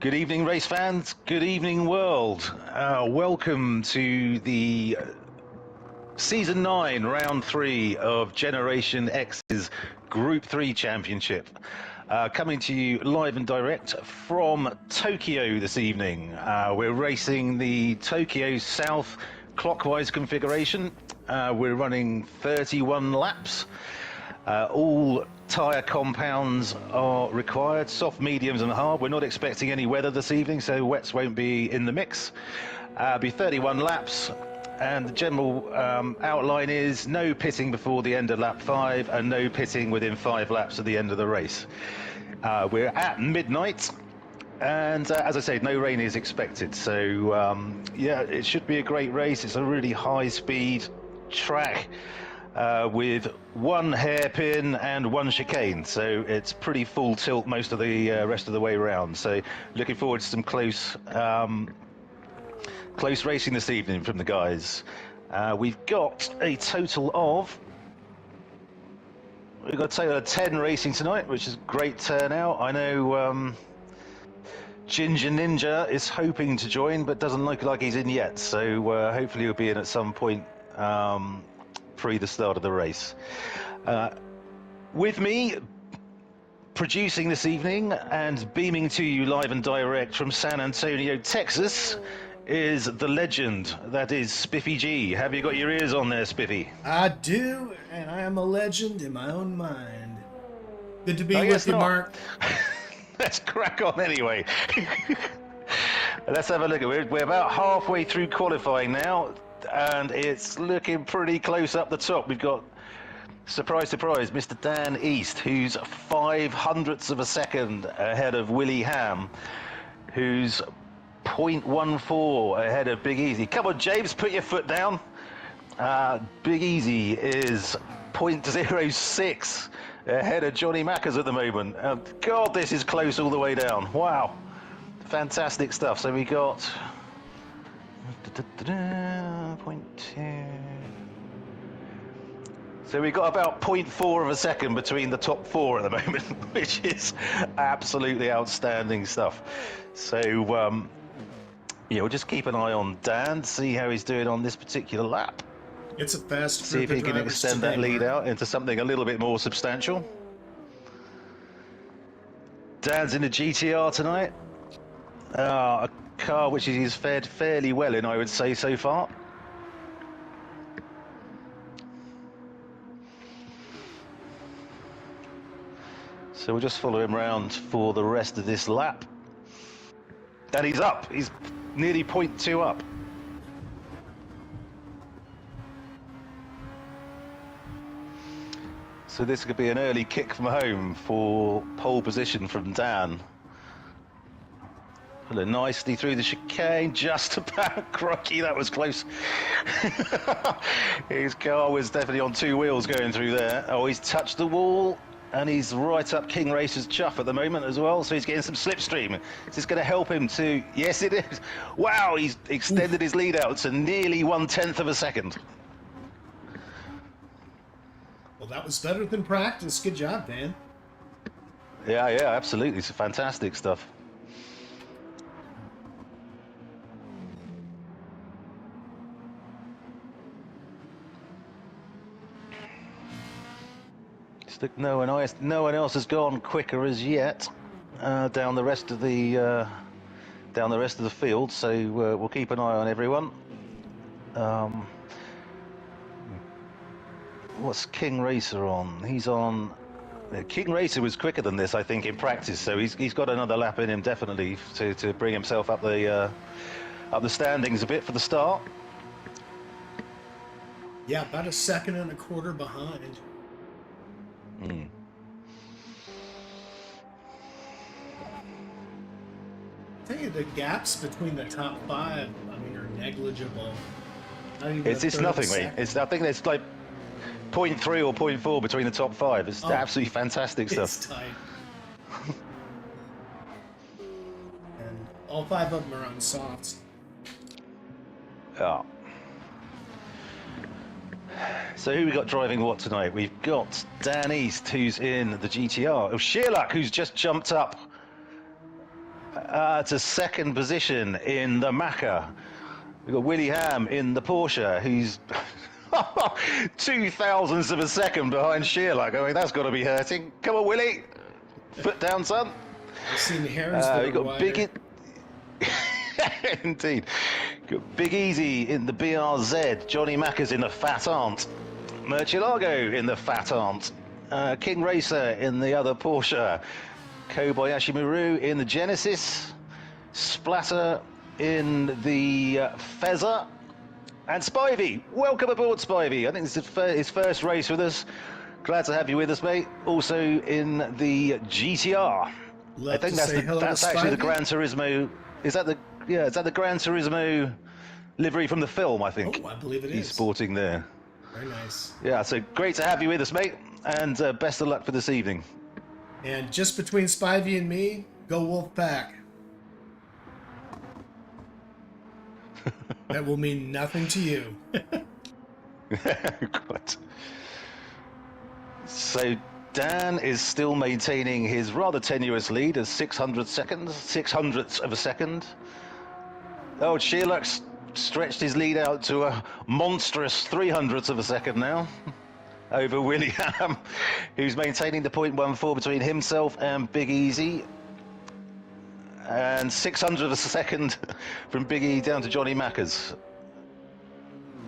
Good evening, race fans. Good evening, world. Welcome to the Season 9, Round 3 of Generation X's Group 3 Championship. Coming to you live and direct from Tokyo this evening. We're racing the Tokyo South clockwise configuration. We're running 31 laps. All tyre compounds are required, soft, mediums and hard. We're not expecting any weather this evening, so wets won't be in the mix. Be 31 laps, and the general outline is no pitting before the end of lap 5 and no pitting within 5 laps of the end of the race. We're at midnight, and as I say, no rain is expected, so yeah, it should be a great race. It's a really high speed track with one hairpin and one chicane, so it's pretty full tilt most of the rest of the way around. So looking forward to some close racing this evening from the guys. We've got a total of 10 racing tonight, which is a great turnout. I know Ginger Ninja is hoping to join, but doesn't look like he's in yet, so hopefully he'll be in at some point pre the start of the race. With me producing this evening and beaming to you live and direct from San Antonio, Texas, is the legend that is Spiffy G. Have you got your ears on there, Spiffy? I do, and I am a legend in my own mind. Good to be with you, Mark. Let's crack on anyway. Let's have a look. We're about halfway through qualifying now, and it's looking pretty close up the top. We've got, surprise, surprise, Mr. Dan East, who's 0.05 of a second ahead of Willie Ham, who's 0.14 ahead of Big Easy. Come on, James, put your foot down. Big Easy is 0.06 ahead of Johnny Mackers at the moment. God, this is close all the way down. Wow, fantastic stuff. So we got 0.2. So we got about 0.4 of a second between the top 4 at the moment, which is absolutely outstanding stuff. So yeah, we'll just keep an eye on Dan, see how he's doing on this particular lap. It's a fast. See if he can extend that lead out into something a little bit more substantial. Dan's in a GTR tonight. A car which he's fared fairly well in, I would say, so far. So we'll just follow him around for the rest of this lap. And he's up. He's nearly 0.2 up. So this could be an early kick from home for pole position from Dan. Pulling nicely through the chicane, just about. Crikey, that was close. His car was definitely on 2 wheels going through there. Oh, he's touched the wall, and he's right up King Racer's chuff at the moment as well, so he's getting some slipstream. Is this going to help him to... Yes, it is. Wow, he's extended his lead out to nearly 1/10 of a second. Well, that was better than practice. Good job, Dan. Yeah, absolutely. It's fantastic stuff. No one else has gone quicker as yet down the rest of the field. So we'll keep an eye on everyone. What's King Racer on? He's on. King Racer was quicker than this, I think, in practice. So he's got another lap in him definitely to bring himself up the standings a bit for the start. Yeah, about 1.25 seconds behind. Mm. I tell you, the gaps between the top 5, I mean, are negligible. It's nothing, mate. I think it's like 0.3 or 0.4 between the top 5. It's absolutely fantastic stuff. It's tight. And all 5 of them are on softs. Yeah. So who we got driving what tonight? We've got Dan East, who's in the GTR. Oh, Sheerluck, who's just jumped up to second position in the Macca. We've got Willie Ham in the Porsche, who's 0.02 of a second behind Shearluck. I mean, that's got to be hurting. Come on, Willie. Foot down, son. I've seen Harris We've got Big... Indeed. Got Big Easy in the BRZ. Johnny Macca's in the Fat Aunt. Murcielago in the Fat Aunt. King Racer in the other Porsche. Kobayashi Maru in the Genesis. Splatter in the Fezzer. And Spivey. Welcome aboard, Spivey. I think this is his first race with us. Glad to have you with us, mate. Also in the GTR. I think that's actually the Gran Turismo. Is that the Gran Turismo livery from the film? I think. Oh, I believe it is. He's sporting there. Very nice. Yeah, so great to have you with us, mate, and best of luck for this evening. And just between Spivey and me, go Wolf Pack. That will mean nothing to you. Good. So Dan is still maintaining his rather tenuous lead of 600ths of a second. Oh, Shearluck's stretched his lead out to a monstrous 300ths of a second now over William, who's maintaining the 0.14 between himself and Big Easy. And 600ths of a second from Big E down to Johnny Macca's.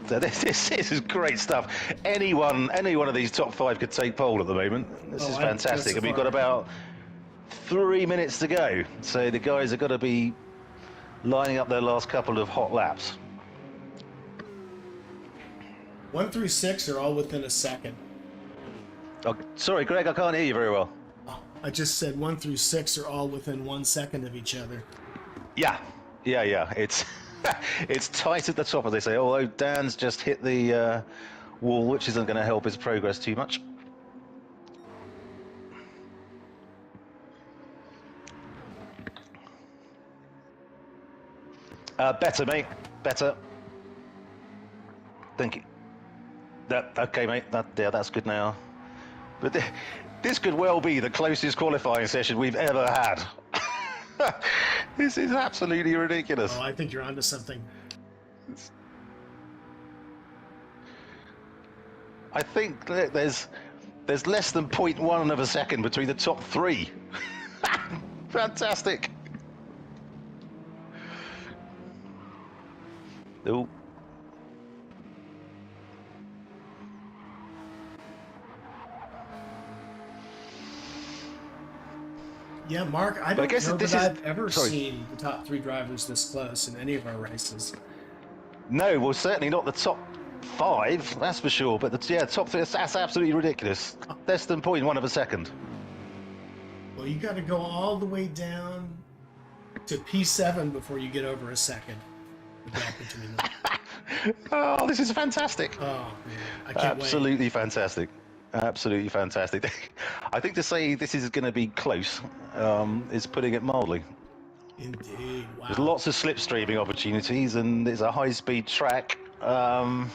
So this is great stuff. Any one of these top five could take pole at the moment. This is fantastic. And we've got about 3 minutes to go. So the guys have got to be lining up their last couple of hot laps. 1 through 6 are all within a second. Oh, sorry, Greg, I can't hear you very well. Oh, I just said 1 through 6 are all within 1 second of each other. Yeah. It's it's tight at the top, as they say. Although Dan's just hit the wall, which isn't going to help his progress too much. Better, mate. Better. Thank you. Okay, mate. That's good now. But this could well be the closest qualifying session we've ever had. This is absolutely ridiculous. Oh, I think you're onto something. I think there's less than 0.1 of a second between the top three. Fantastic. Oh. Yeah, Mark, I don't know that I've ever seen the top 3 drivers this close in any of our races. No, well, certainly not the top 5, that's for sure. But the top 3, that's absolutely ridiculous. Less than 0.1 of a second. Well, you got to go all the way down to P7 before you get over a second. The gap between them. Oh, this is fantastic. Oh, man, I can't wait. Absolutely fantastic. Absolutely fantastic. I think to say this is going to be close is putting it mildly. Indeed. Wow. There's lots of slipstreaming opportunities, and it's a high-speed track. I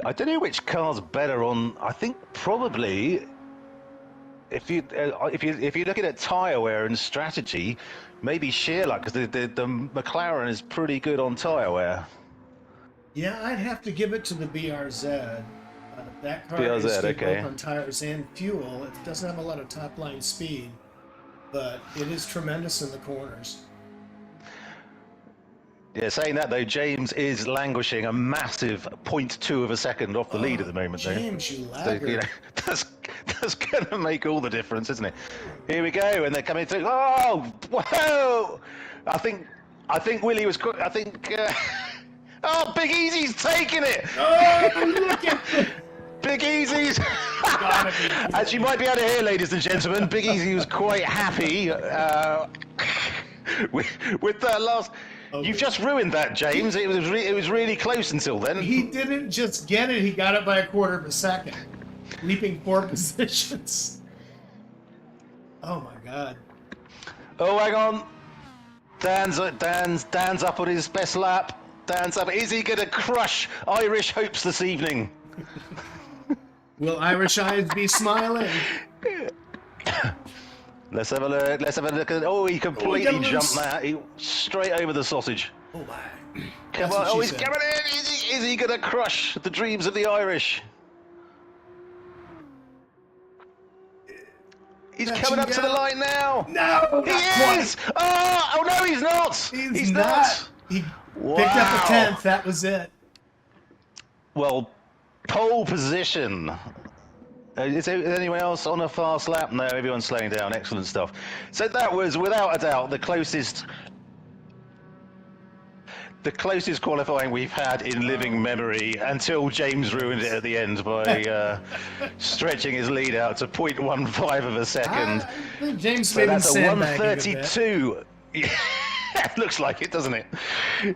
don't know which car's better on. I think probably if you're looking at tyre wear and strategy, maybe Shearluck, because the McLaren is pretty good on tyre wear. Yeah, I'd have to give it to the BRZ. That car BRZ, is good okay. both on tires and fuel. It doesn't have a lot of top-line speed, but it is tremendous in the corners. Yeah, saying that though, James is languishing a massive 0.2 of a second off the lead at the moment. James, you laggard. So, that's going to make all the difference, isn't it? Here we go, and they're coming through. Oh, whoa! I think Willie was. I think. Oh, Big Easy's taking it. Oh, look at this. Big Easy's. As you might be able to hear, ladies and gentlemen, Big Easy was quite happy with that last. Okay. You've just ruined that, James. It was really close until then. He didn't just get it; he got it by a quarter of a second, leaping 4 positions. Oh my God! Oh, hang on. Dan's up on his best lap. Dan's up. Is he going to crush Irish hopes this evening? Will Irish eyes be smiling? Let's have a look. Let's have a look at. Oh, he completely got jumped loose. that. He straight over the sausage. Oh my. Come That's on! what she Oh, he's said. coming in. Is he going to crush the dreams of the Irish? He's coming up to the line now. No, He not is. Oh no, he's not. He's not. He picked up a 10th. That was it. Well, pole position. Is anyone else on a fast lap? No, everyone's slowing down. Excellent stuff. So that was, without a doubt, the closest qualifying we've had in living memory, until James ruined it at the end by stretching his lead out to 0.15 of a second. I think James So made him that's a sandbagging a bit. 132. It looks like it, doesn't it?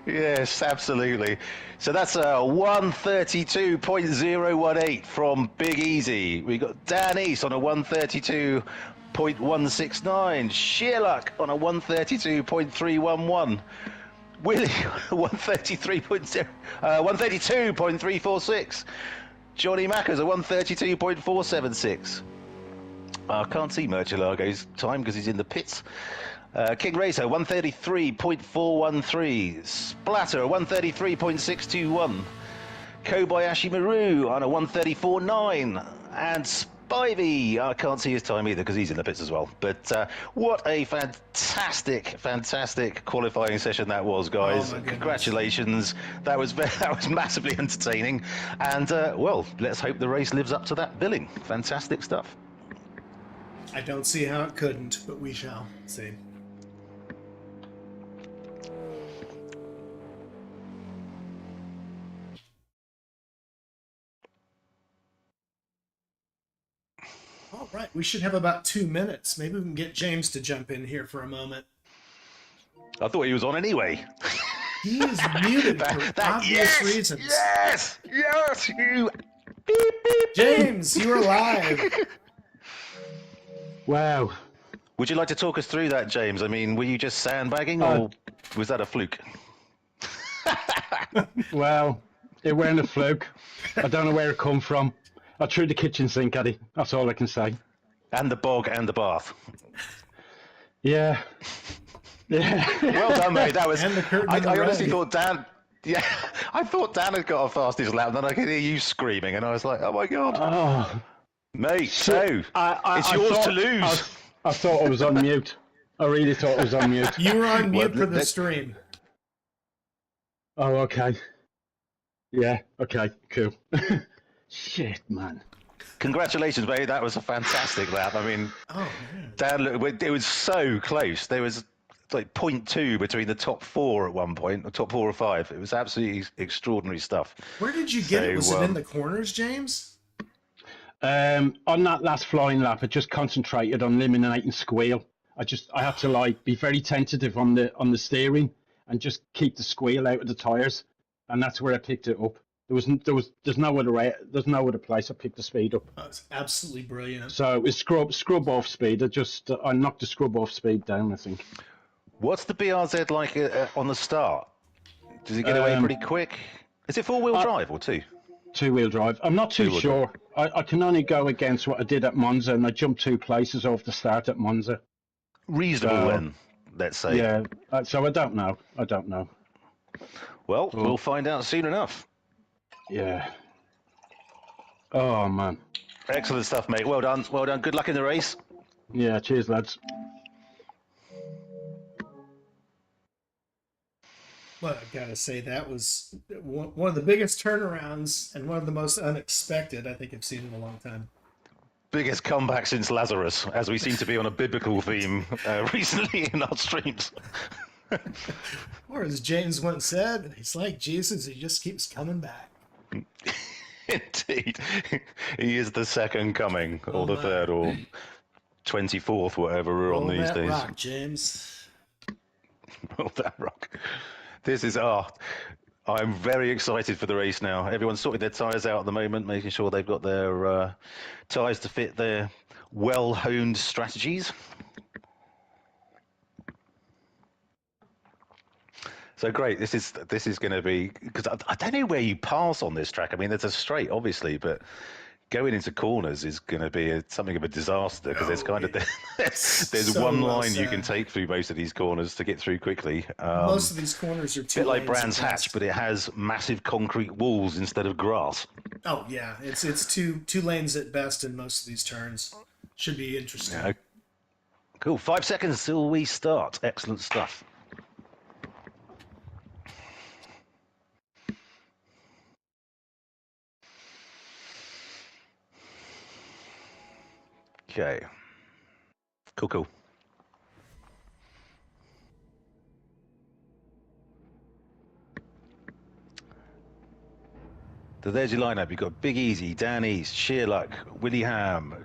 Yes, absolutely. So that's a 132.018 from Big Easy. We got Dan East on a 132.169. Sheerluck on a 132.311. Willie 132.346. Johnny Mackers a 132.476. I can't see Murcielago's time because he's in the pits. King Racer 133.413. Splatter 133.621. Kobayashi Maru on a 134.9. And Spivey, I can't see his time either because he's in the pits as well. But what a fantastic qualifying session that was, guys. Oh, Congratulations. That was massively entertaining. And well, let's hope the race lives up to that billing. Fantastic stuff. I don't see how it couldn't, but we shall see. All right, we should have about 2 minutes. Maybe we can get James to jump in here for a moment. I thought he was on anyway. He is muted for obvious reasons. Yes, you. James, you are live. Wow. Would you like to talk us through that, James? I mean, were you just sandbagging, or was that a fluke? Well, it weren't a fluke. I don't know where it come from. I threw the kitchen sink at it. That's all I can say. And the bog and the bath. Yeah. Yeah. Well done, mate. That was. And the curtain I in the honestly rug. thought Dan. Yeah, I thought Dan had got a fastest lap, and then I could hear you screaming, and I was like, "Oh my god, Oh. mate!" So it's I yours thought, to lose. I thought I was on mute. I really thought I was on mute. You were on mute Well, for the stream. Oh, okay. Yeah, okay, cool. Shit, man. Congratulations, mate. That was a fantastic lap. I mean, Oh man. Dan, it was so close. There was like 0.2 between the top four at one point, the top 4 or 5. It was absolutely extraordinary stuff. Where did you get it? Was So, it in the corners, James? On that last flying lap, I just concentrated on eliminating squeal. I had to like be very tentative on the steering and just keep the squeal out of the tires, and that's where I picked it up. There's no other place I picked the speed up. Oh, it's absolutely brilliant. So it was scrub off speed. I knocked the scrub off speed down, I think. What's the BRZ like on the start? Does it get away pretty quick? Is it 4-wheel drive or 2? 2-wheel drive. I'm not too Two-wheel sure. I can only go against what I did at Monza, and I jumped 2 places off the start at Monza. Reasonable then, let's say. Yeah. So I don't know. Well, we'll find out soon enough. Yeah. Oh man. Excellent stuff, mate. Well done. Well done. Good luck in the race. Yeah. Cheers, lads. Well, I gotta say that was one of the biggest turnarounds and one of the most unexpected I think I've seen in a long time. Biggest comeback since Lazarus, as we seem to be on a biblical theme recently in our streams. Or as James once said, he's like Jesus, he just keeps coming back. Indeed. He is the second coming, or the my. third, or 24th, whatever we're on Roll these that days. rock, James. Roll that rock. This is I'm very excited for the race now. Everyone's sorting their tyres out at the moment, making sure they've got their tyres to fit their well-honed strategies. So great. This is going to be, because I don't know where you pass on this track. I mean, there's a straight, obviously, but going into corners is going to be something of a disaster because there's kind of there's so one well line you said. can take through most of these corners to get through quickly. Most of these corners are A two bit like lanes at Brands Hatch, best. but it has massive concrete walls instead of grass. Oh yeah, it's two lanes at best in most of these turns. Should be interesting. Yeah. Cool. 5 seconds till we start. Excellent stuff. Okay. Cool. So there's your lineup. You've got Big Easy, Dan East, Sheerluck, Willie Ham.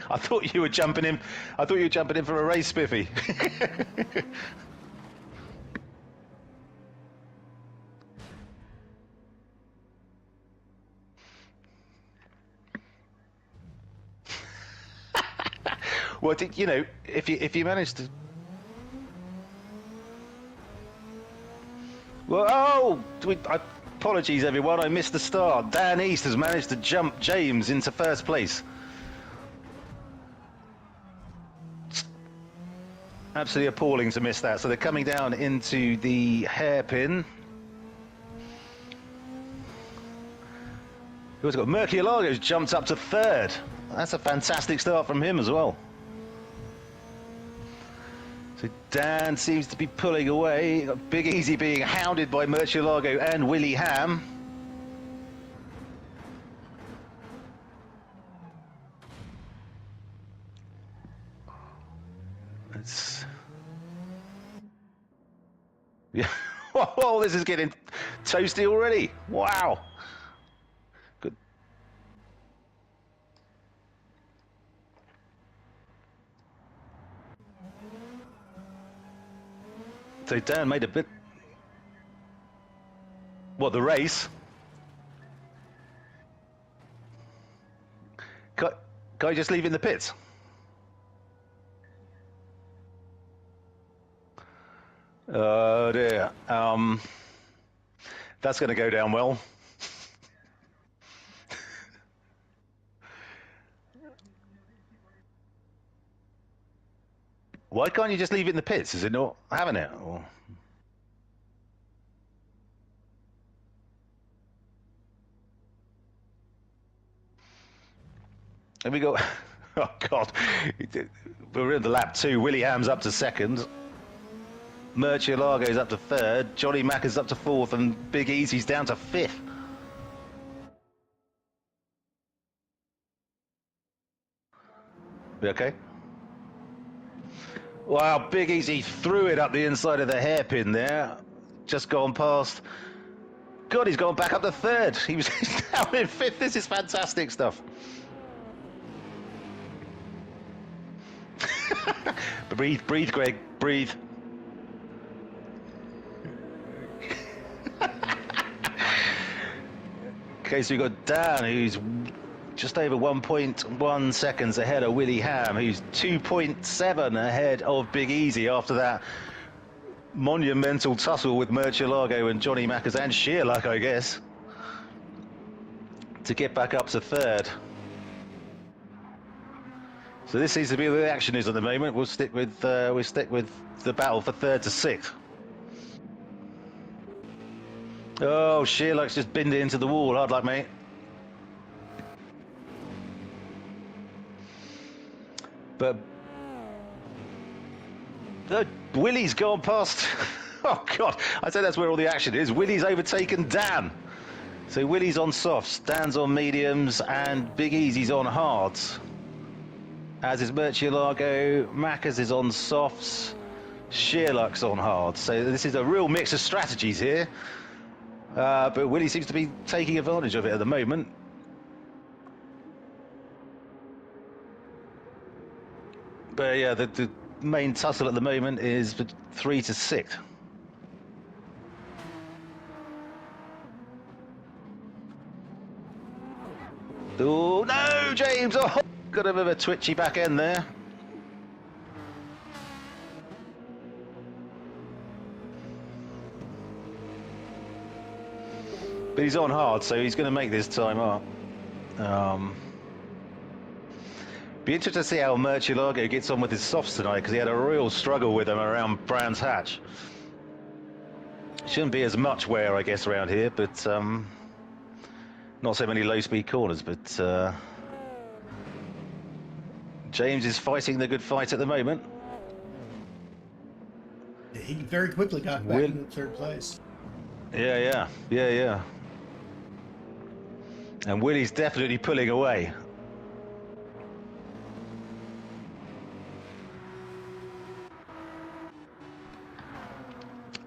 I thought you were jumping in. I thought you were jumping in for a race, Spiffy. Well, you know, if you manage to. Well, apologies, everyone. I missed the start. Dan East has managed to jump James into first place. Absolutely appalling to miss that. So they're coming down into the hairpin. We've also got Murky who's jumped up to third. That's a fantastic start from him as well. So Dan seems to be pulling away. Big Easy being hounded by Murcielago and Willie Ham. Yeah. Oh, this is getting toasty already. Wow. Good. So Dan made a bit. What, the race? Can I just leave in the pits? Oh dear. That's going to go down well. Why can't you just leave it in the pits? Is it not having it? Or... And we go. Oh God, we're in the lap 2. Willie Ham's up to second. Murcielago's up to third. Johnny Mack is up to fourth, and Big Easy's down to fifth. We okay? Wow, Big Easy threw it up the inside of the hairpin there. Just gone past. God, he's gone back up to third. He was now in fifth. This is fantastic stuff. Breathe, Greg, breathe. Okay, so we've got Dan, who's just over 1.1 seconds ahead of Willie Ham, who's 2.7 ahead of Big Easy after that monumental tussle with Murcielago and Johnny Mackers and Sheerluck, I guess, to get back up to third. So this seems to be where the action is at the moment. We'll stick with the battle for third to sixth. Oh, Sheerluck's just binned it into the wall. Hard luck, mate. But Willie's gone past. Oh God! I say that's where all the action is. Willie's overtaken Dan. So Willie's on softs, Dan's on mediums, and Big Easy's on hards. As is Murcielago, Mackers is on softs, Sheerluck's on hards. So this is a real mix of strategies here. But Willie seems to be taking advantage of it at the moment. But yeah, the main tussle at the moment is 3 to 6. Oh no, James! Oh, got a bit of a twitchy back end there. But he's on hard, so he's going to make this time up. Be interested to see how Murcielago gets on with his softs tonight, because he had a real struggle with them around Brands Hatch. Shouldn't be as much wear, I guess, around here, but not so many low-speed corners. But James is fighting the good fight at the moment. He very quickly got back into third place. Yeah. And Willie's definitely pulling away.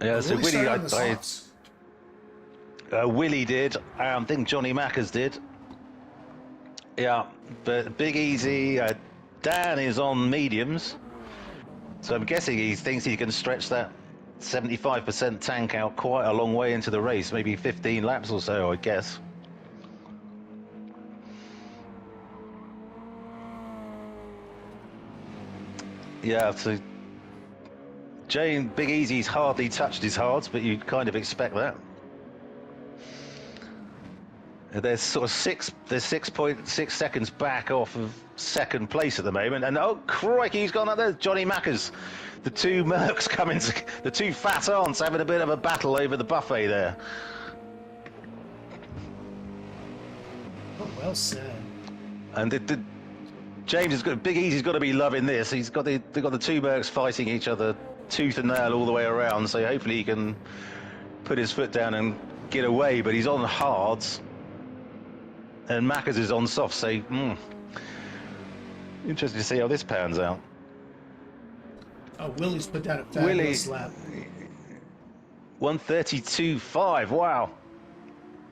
Yeah, so Willie did. I think Johnny Mackers did. Yeah, but Big Easy, Dan is on mediums. So I'm guessing he thinks he can stretch that 75% tank out quite a long way into the race, maybe 15 laps or so, I guess. Yeah, so Big Easy's hardly touched his hards, but you'd kind of expect that. There's sort of 6.6 seconds back off of second place at the moment, and oh crikey, he's gone up there. Johnny Mackers, the two Mercs coming, the two fat aunts having a bit of a battle over the buffet there. Oh, well said. And James has got Big Easy's got to be loving this. They've got the two Mercs fighting each other tooth and nail all the way around, so hopefully he can put his foot down and get away, but he's on hards and Mackers is on soft, so interesting to see how this pans out. Oh, Willie's put down a fabulous lap. 1:32.5, wow.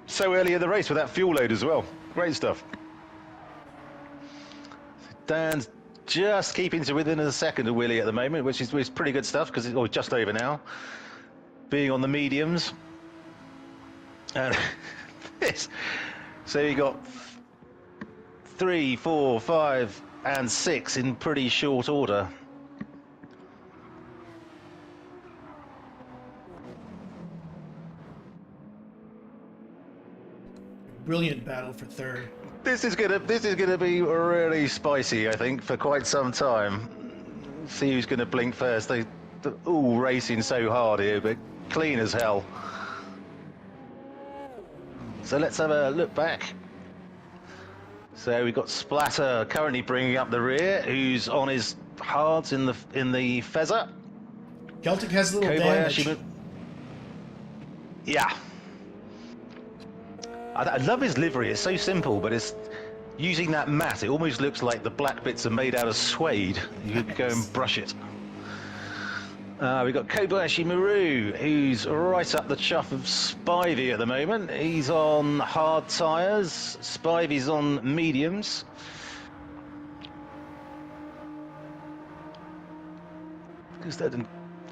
So early in the race with that fuel load as well. Great stuff. Dan's just keeping to within a second of Willie at the moment, which is pretty good stuff, because it's just over now. Being on the mediums. And this. So you got 3, 4, 5, and 6 in pretty short order. Brilliant battle for third. This is gonna be really spicy, I think, for quite some time. See who's gonna blink first. They're all racing so hard here, but clean as hell. So let's have a look back. So we've got Splatter currently bringing up the rear, who's on his hards in the Fezzer. Celtic has a little damage. Yeah. I love his livery. It's so simple, but it's using that mat. It almost looks like the black bits are made out of suede. You could go and brush it. We've got Kobayashi Maru, who's right up the chuff of Spivey at the moment. He's on hard tyres. Spivey's on mediums.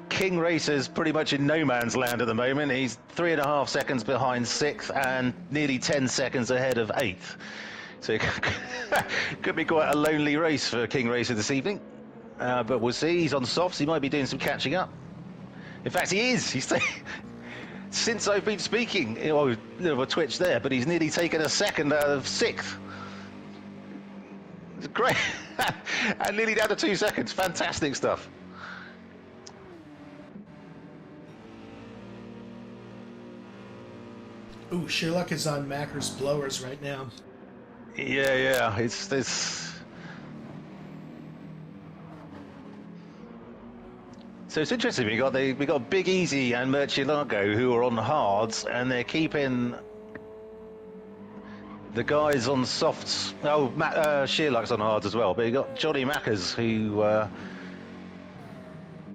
King Racer's pretty much in no man's land at the moment. He's 3.5 seconds behind 6th and nearly 10 seconds ahead of 8th. So it could be quite a lonely race for King Racer this evening. But we'll see. He's on softs. He might be doing some catching up. In fact, he is. Since I've been speaking, a little bit of a twitch there, but he's nearly taken a second out of 6th. It's great. And nearly down to 2 seconds. Fantastic stuff. Ooh, Sherlock is on Macker's blowers right now. Yeah. It's this. So it's interesting. We got Big Easy and Murcielago who are on hards, and they're keeping the guys on softs. Oh, Sherlock's on hards as well. But you got Johnny Mackers who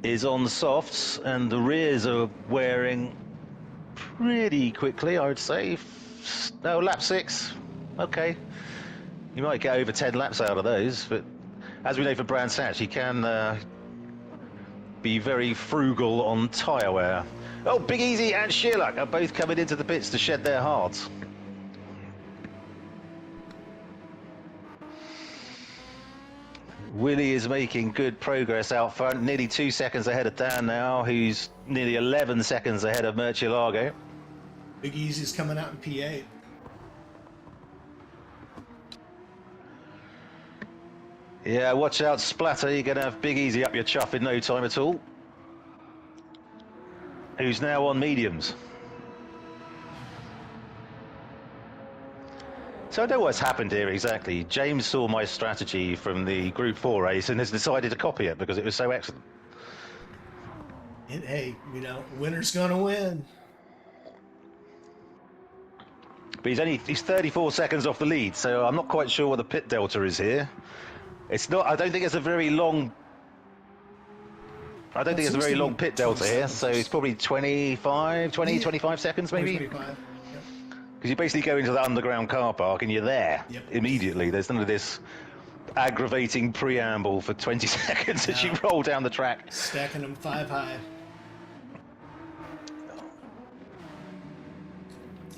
is on softs, and the rears are wearing pretty quickly, I would say. No, lap 6. Okay, you might get over 10 laps out of those, but as we know from Brands Hatch, he can be very frugal on tyre wear. Oh, Big Easy and Sherlock are both coming into the pits to shed their hards. Willie is making good progress out front, nearly 2 seconds ahead of Dan now, who's nearly 11 seconds ahead of Murcielago. Big Easy's coming out in P8. Yeah, watch out, Splatter. You're going to have Big Easy up your chuff in no time at all. Who's now on mediums. So I know what's happened here exactly. James saw my strategy from the Group 4 race and has decided to copy it because it was so excellent. And hey, you know, winner's gonna win. But he's 34 seconds off the lead, so I'm not quite sure what the pit delta is here. It's not. I don't think it's a very long. I don't think it's a very long pit delta here, so it's probably 25 seconds maybe. 25. Because you basically go into the underground car park and you're there immediately. There's none of this aggravating preamble for 20 seconds as you roll down the track. Stacking them 5 high.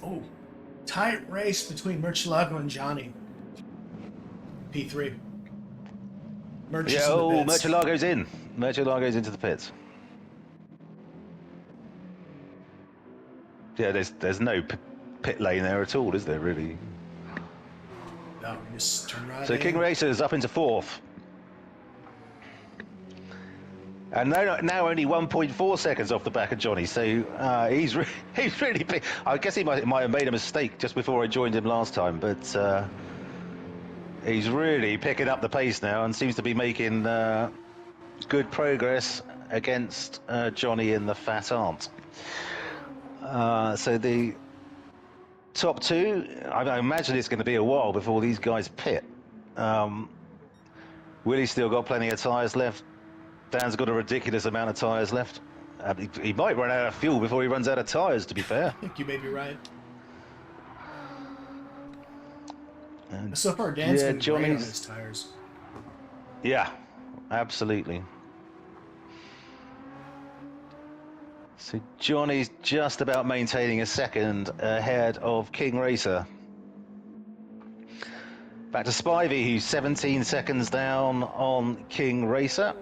Oh, tight race between Murcielago and Johnny. P3. Murcielago's in. Murcielago's into the pits. Yeah, there's no pit lane there at all, is there, really? No, just turn right So in. King Racer's up into 4th. And now only 1.4 seconds off the back of Johnny, so he's really big. I guess he might have made a mistake just before I joined him last time, but he's really picking up the pace now and seems to be making good progress against Johnny in the Fat Aunt. So the top 2, I imagine it's going to be a while before these guys pit. Willie's still got plenty of tyres left. Dan's got a ridiculous amount of tyres left. He might run out of fuel before he runs out of tyres, to be fair. I think you may be right. So far, Dan's been great on his tires. Yeah, absolutely. So Johnny's just about maintaining a second ahead of King Racer. Back to Spivey, who's 17 seconds down on King Racer.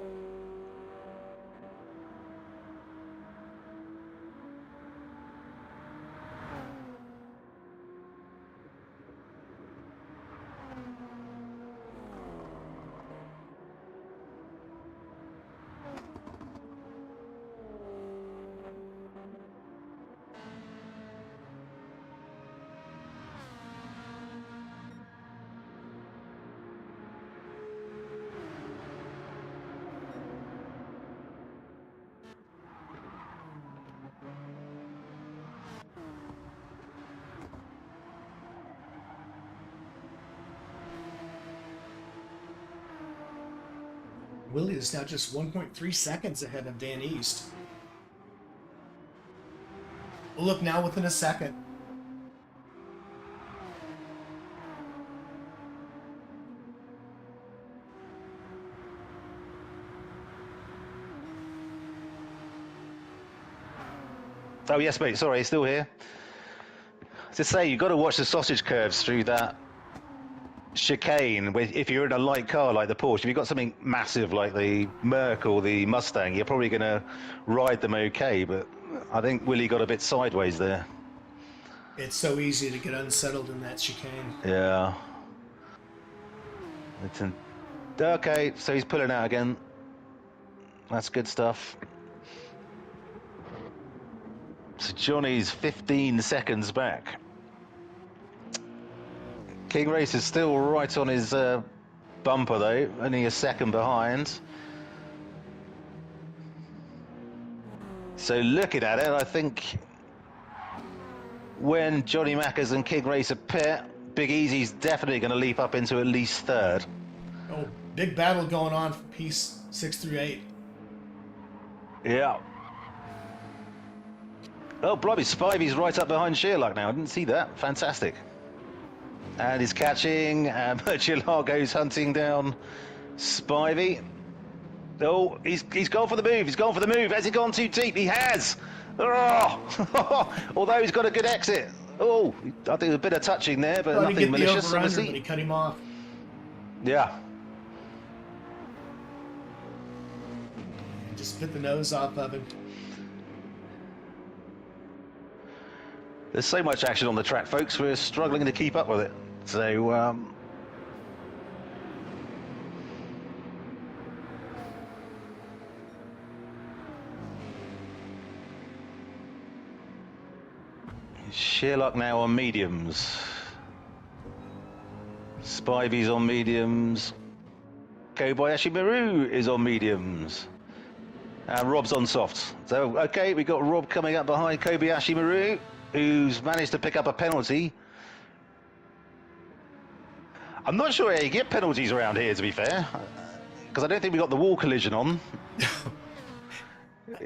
Willie is now just 1.3 seconds ahead of Dan East. Well, look, now within a second. Oh yes, mate. Sorry, he's still here. To say, you've got to watch the sausage curves through that chicane. If you're in a light car like the Porsche, if you've got something massive like the Merc or the Mustang, you're probably going to ride them okay. But I think Willie got a bit sideways there. It's so easy to get unsettled in that chicane. Yeah. Okay, so he's pulling out again. That's good stuff. So Johnny's 15 seconds back. King Race is still right on his bumper though, only a second behind. So looking at it, I think when Johnny Mackers and King Racer pit, Big Easy's definitely going to leap up into at least 3rd. Oh, big battle going on for piece 6 through 8. Yeah. Oh, blimey, Spivey's right up behind Shearluck now. I didn't see that. Fantastic. And he's catching, and Murcielago's hunting down Spivey. Oh, he's gone for the move. He's gone for the move. Has he gone too deep? He has. Oh! Although he's got a good exit. Oh, I think a bit of touching there, but nothing malicious, obviously. But he cut him off. Yeah. And just bit the nose off of him. There's so much action on the track, folks. We're struggling to keep up with it. So, sheer luck now on mediums. Spivey's on mediums. Kobayashi Maru is on mediums. And Rob's on softs. So, okay, we got Rob coming up behind Kobayashi Maru, who's managed to pick up a penalty. I'm not sure how you get penalties around here, to be fair, because I don't think we got the wall collision on.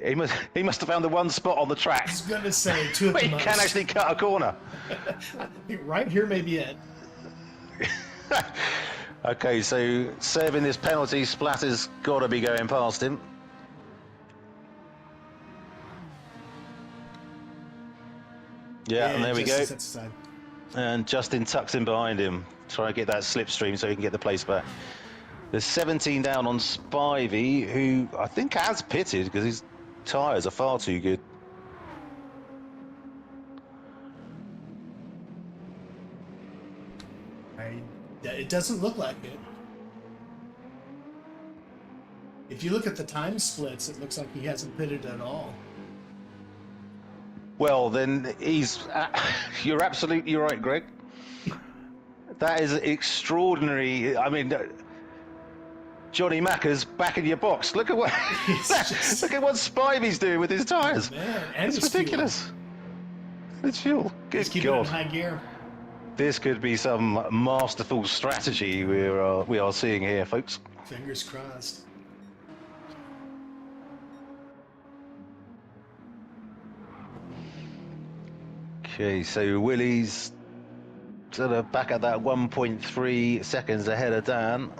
He must have found the one spot on the track. I was going to say, two of where the you most. can actually cut a corner. I think right here may be it. Okay, so serving this penalty, Splatter's got to be going past him. Yeah, and there we go. And Justin tucks in behind him. Try and get that slipstream so he can get the place back. There's 17 down on Spivey, who I think has pitted because his tyres are far too good. It doesn't look like it. If you look at the time splits, it looks like he hasn't pitted at all. Well, then he's... you're absolutely right, Greg. That is extraordinary. I mean, Johnny Macca's back in your box. Look at what look at what Spivey's doing with his tyres. Man, and it's ridiculous. It's fuel. Good Keep God. it in high gear. This could be some masterful strategy we are seeing here, folks. Fingers crossed. Okay, so Willie's sort of back at that 1.3 seconds ahead of Dan.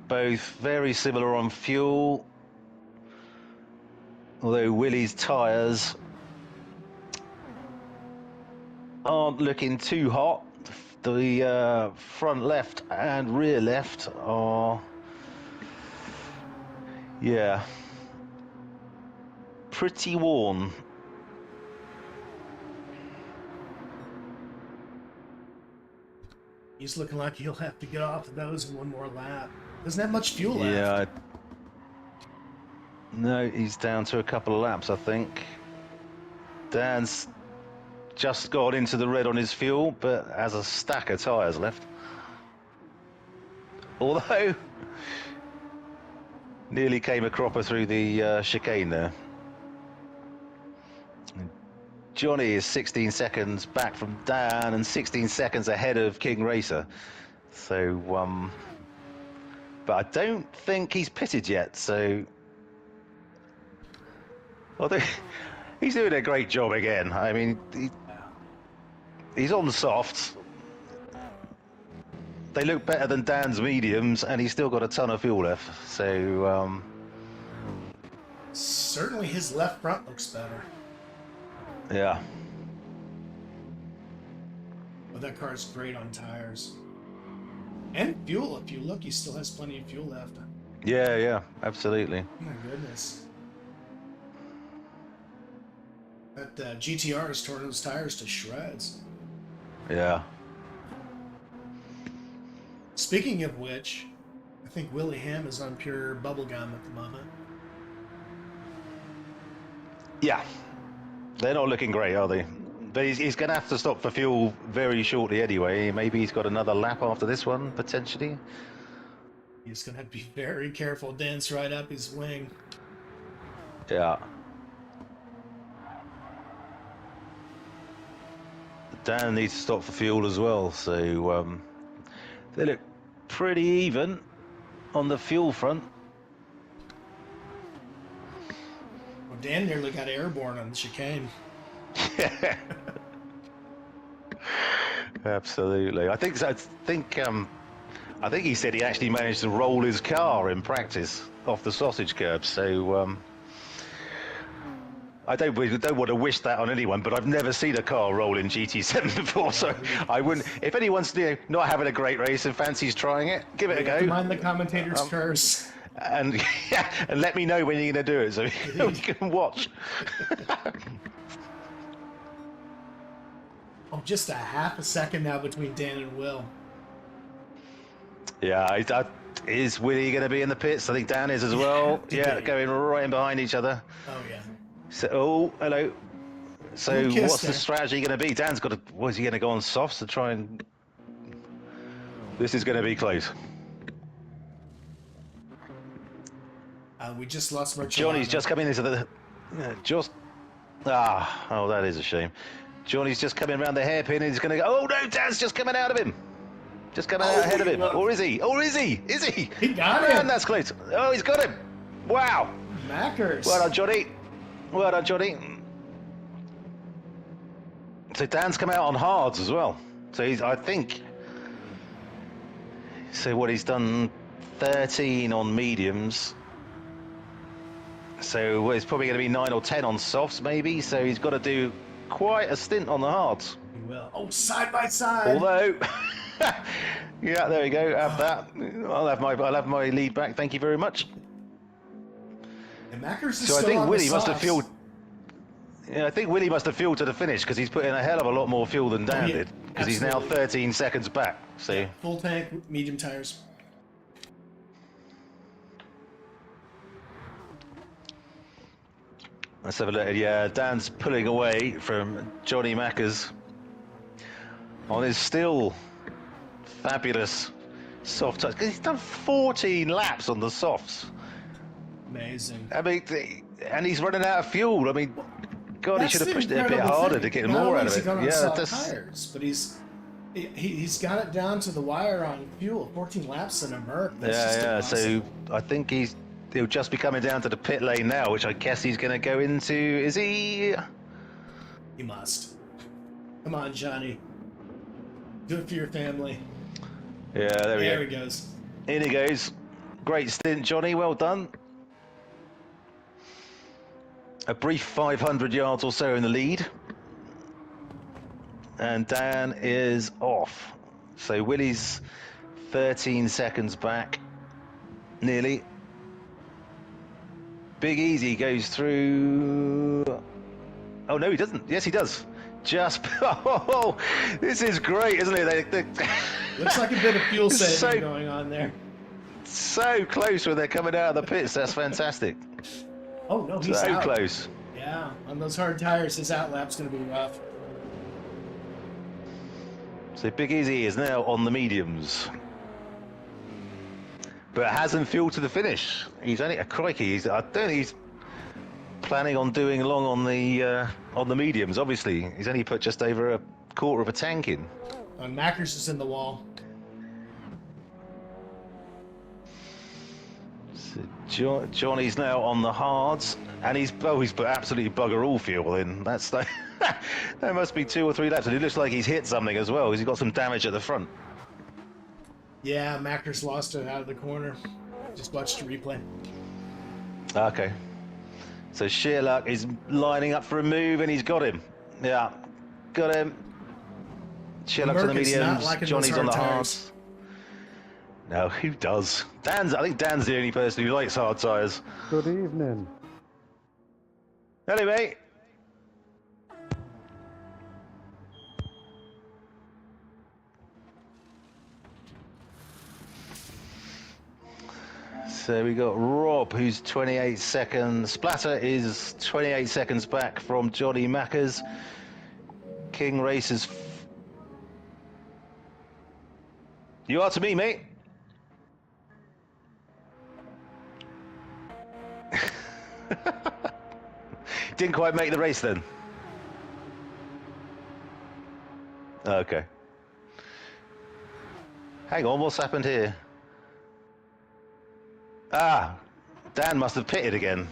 Both very similar on fuel, although Willie's tyres aren't looking too hot. The front left and rear left are, yeah, pretty worn. He's looking like he'll have to get off of those in one more lap. Doesn't have much fuel left. Yeah. No, he's down to a couple of laps, I think. Dan's just got into the red on his fuel, but has a stack of tyres left. Although, nearly came a cropper through the chicane there. Johnny is 16 seconds back from Dan and 16 seconds ahead of King Racer. So, but I don't think he's pitted yet, so... Although, he's doing a great job again. I mean, he's on the softs. They look better than Dan's mediums, and he's still got a ton of fuel left. So, certainly his left front looks better. yeah. But that car's great on tires. And fuel, if you look, he still has plenty of fuel left. Yeah, yeah, absolutely. Oh my goodness. That GTR has torn those tires to shreds. Yeah. Speaking of which, I think Willie Ham is on pure bubblegum at the moment. Yeah. They're not looking great, are they? But he's going to have to stop for fuel very shortly anyway. Maybe he's got another lap after this one, potentially. He's going to have to be very careful, dance right up his wing. Yeah. Dan needs to stop for fuel as well, so they look pretty even on the fuel front. Well, Dan nearly got airborne on the chicane. Absolutely. I think he said he actually managed to roll his car in practice off the sausage curb. So I don't want to wish that on anyone, but I've never seen a car roll in GT7 before, so I wouldn't. If anyone's not having a great race and fancies trying it, give it a go. Mind the commentator's curse. And yeah, and let me know when you're going to do it so we can watch. Oh, just a half a second now between Dan and Will. Yeah, is Willie going to be in the pits? I think Dan is as well. Yeah, going right in behind each other. Oh, yeah. So, oh, hello. So what's the her. strategy going to be? Dan's got to, was he going to go on softs to try and... This is going to be close. We just lost Marcello. Johnny's just coming into the... oh, that is a shame. Johnny's just coming around the hairpin and he's going to go... Oh, no, Dan's just coming out of him. Just coming out ahead of him. Or is he? Or is he? Is he? He got him. And that's close. Oh, he's got him. Wow. Mackers. Well done, Johnny. Well done, Johnny. So Dan's come out on hards as well. So he's, I think... So what, he's done 13 on mediums. So well, it's probably going to be 9 or 10 on softs, maybe. So he's got to do quite a stint on the hards. He will. Oh, side by side. Although, yeah, there we go. Have that. I'll have my lead back. Thank you very much. And Mackers is so still I think on Willie the must have softs. fueled. Yeah, I think Willie must have fueled to the finish because he's put in a hell of a lot more fuel than Dan yeah, did. Because he's now 13 seconds back. So. Yeah, full tank, medium tires. Let's have a look. Yeah, Dan's pulling away from Johnny Mackers on his still fabulous soft touch. Because he's done 14 laps on the softs. Amazing. I mean, and he's running out of fuel. I mean, God, That's he should have the pushed it a bit incredible harder thing. to get Not more only out of has he it. gone on Yeah, soft that's... tires, but he's got it down to the wire on fuel. 14 laps in a Merc. That's just So impossible. I think he'll just be coming down to the pit lane now, which I guess he's going to go into. Is he? He must. Come on, Johnny. Do it for your family. Yeah, there we go. There he goes. In he goes. Great stint, Johnny. Well done. A brief 500 yards or so in the lead. And Dan is off. So Willie's 13 seconds back. Nearly. Big Easy goes through... Oh, no, he doesn't. Yes, he does. Just... Oh, this is great, isn't it? Looks like a bit of fuel saving So- going on there. So close when they're coming out of the pits. That's fantastic. Oh, no, he's So out. close. Yeah, on those hard tires, his outlap's going to be rough. So Big Easy is now on the mediums. But hasn't fueled to the finish. He's only a crikey. I don't think he's planning on doing long on the mediums. Obviously, he's only put just over a quarter of a tank in. And Mackers is in the wall. So Johnny's now on the hards, and he's put absolutely bugger all fuel in. That's like, there must be 2 or 3 laps, and it looks like he's hit something as well because he's got some damage at the front. Yeah, Mackers lost it out of the corner. Just watched the replay. Okay. So Sheerluck is lining up for a move, and he's got him. Yeah, got him. Sheerluck's on the Merc is not mediums. liking those Johnny's on the hard hards. No, who does? I think Dan's the only person who likes hard tyres. Good evening. Hello, mate. So we got Rob, who's 28 seconds. Splatter is 28 seconds back from Johnny Mackers. King Races. You are to me, mate. Didn't quite make the race then. Okay. Hang on, what's happened here? Ah, Dan must have pitted again.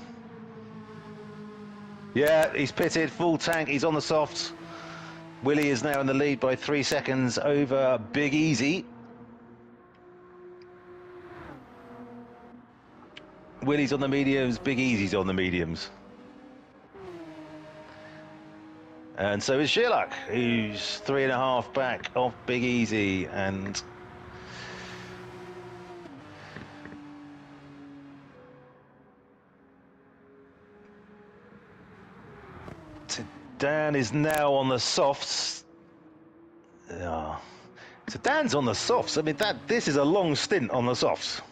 Yeah, he's pitted, full tank, he's on the softs. Willie is now in the lead by 3 seconds over Big Easy. Willie's on the mediums, Big Easy's on the mediums. And so is Sheerluck, who's 3.5 back off Big Easy, and Dan is now on the softs. Yeah. So Dan's on the softs. I mean, this is a long stint on the softs.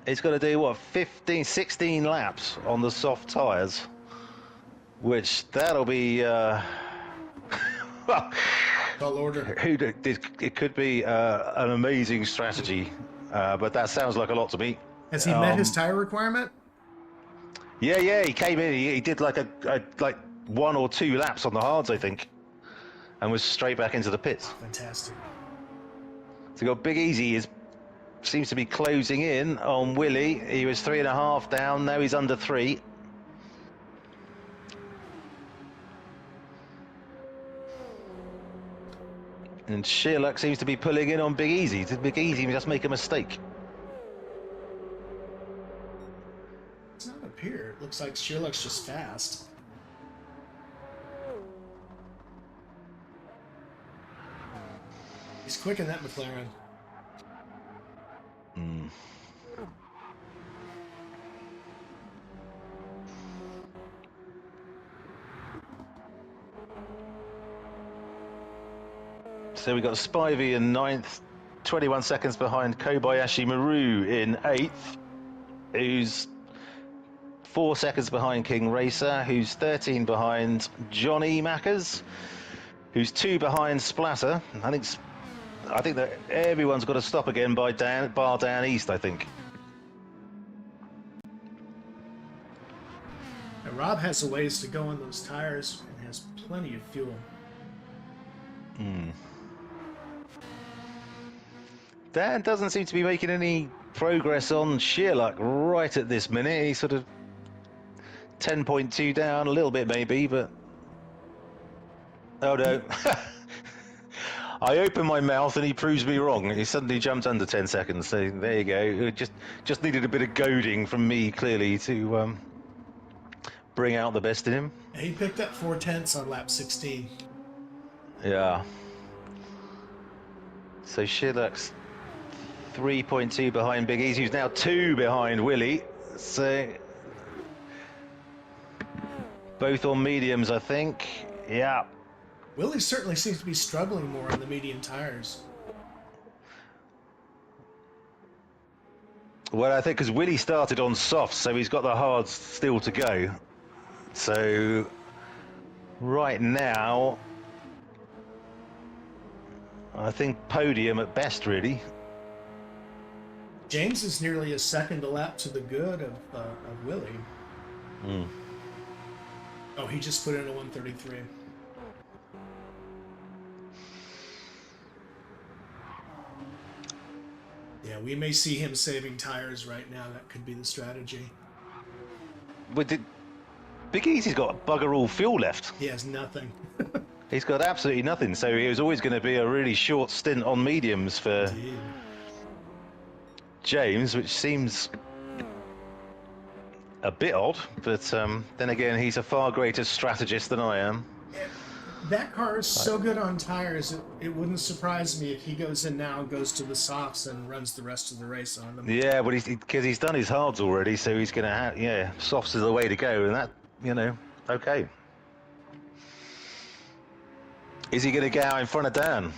He's got to do, what, 15, 16 laps on the soft tyres, which that'll be, well, Tall order. it could be an amazing strategy, but that sounds like a lot to me. Has he met his tire requirement? Yeah, he came in, he did like like 1 or 2 laps on the hards, I think, and was straight back into the pits. Fantastic. So you got Big Easy seems to be closing in on Willie. He was 3.5 down, now he's under 3. And Sherlock seems to be pulling in on Big Easy. Did Big Easy just make a mistake? It's not up here. It looks like Sherlock's just fast. He's quick in that McLaren. So we got Spivey in 9th, 21 seconds behind Kobayashi Maru in 8th, who's 4 seconds behind King Racer, who's 13 behind Johnny Mackers, who's 2 behind Splatter. I think that everyone's got to stop again by bar Dan East, I think. Now, Rob has a ways to go on those tires and has plenty of fuel. Dan doesn't seem to be making any progress on Sherlock right at this minute. He's sort of 10.2 down, a little bit maybe, but... Oh no. I open my mouth and he proves me wrong. He suddenly jumped under 10 seconds, so there you go. It just needed a bit of goading from me, clearly, to bring out the best in him. He picked up 4/10 on lap 16. Yeah. So Sherlock's 3.2 behind Big Easy, who's now 2 behind Willie. So both on mediums, I think. Yeah. Willie certainly seems to be struggling more on the medium tires. Well, I think because Willie started on softs, so he's got the hards still to go. So right now, I think podium at best, really. James is nearly a second a lap to the good of Willie. Oh, he just put in a 133. Yeah, we may see him saving tires right now. That could be the strategy. But Big Easy's got bugger all fuel left. He has nothing. He's got absolutely nothing, so he was always going to be a really short stint on mediums for Indeed. James, which seems a bit odd, but then again, he's a far greater strategist than I am. That car is so good on tires, it wouldn't surprise me if he goes in now, goes to the softs, and runs the rest of the race on them. Yeah, but because he's done his hards already, so he's going to have, softs is the way to go, and that, okay. Is he going to get out in front of Dan?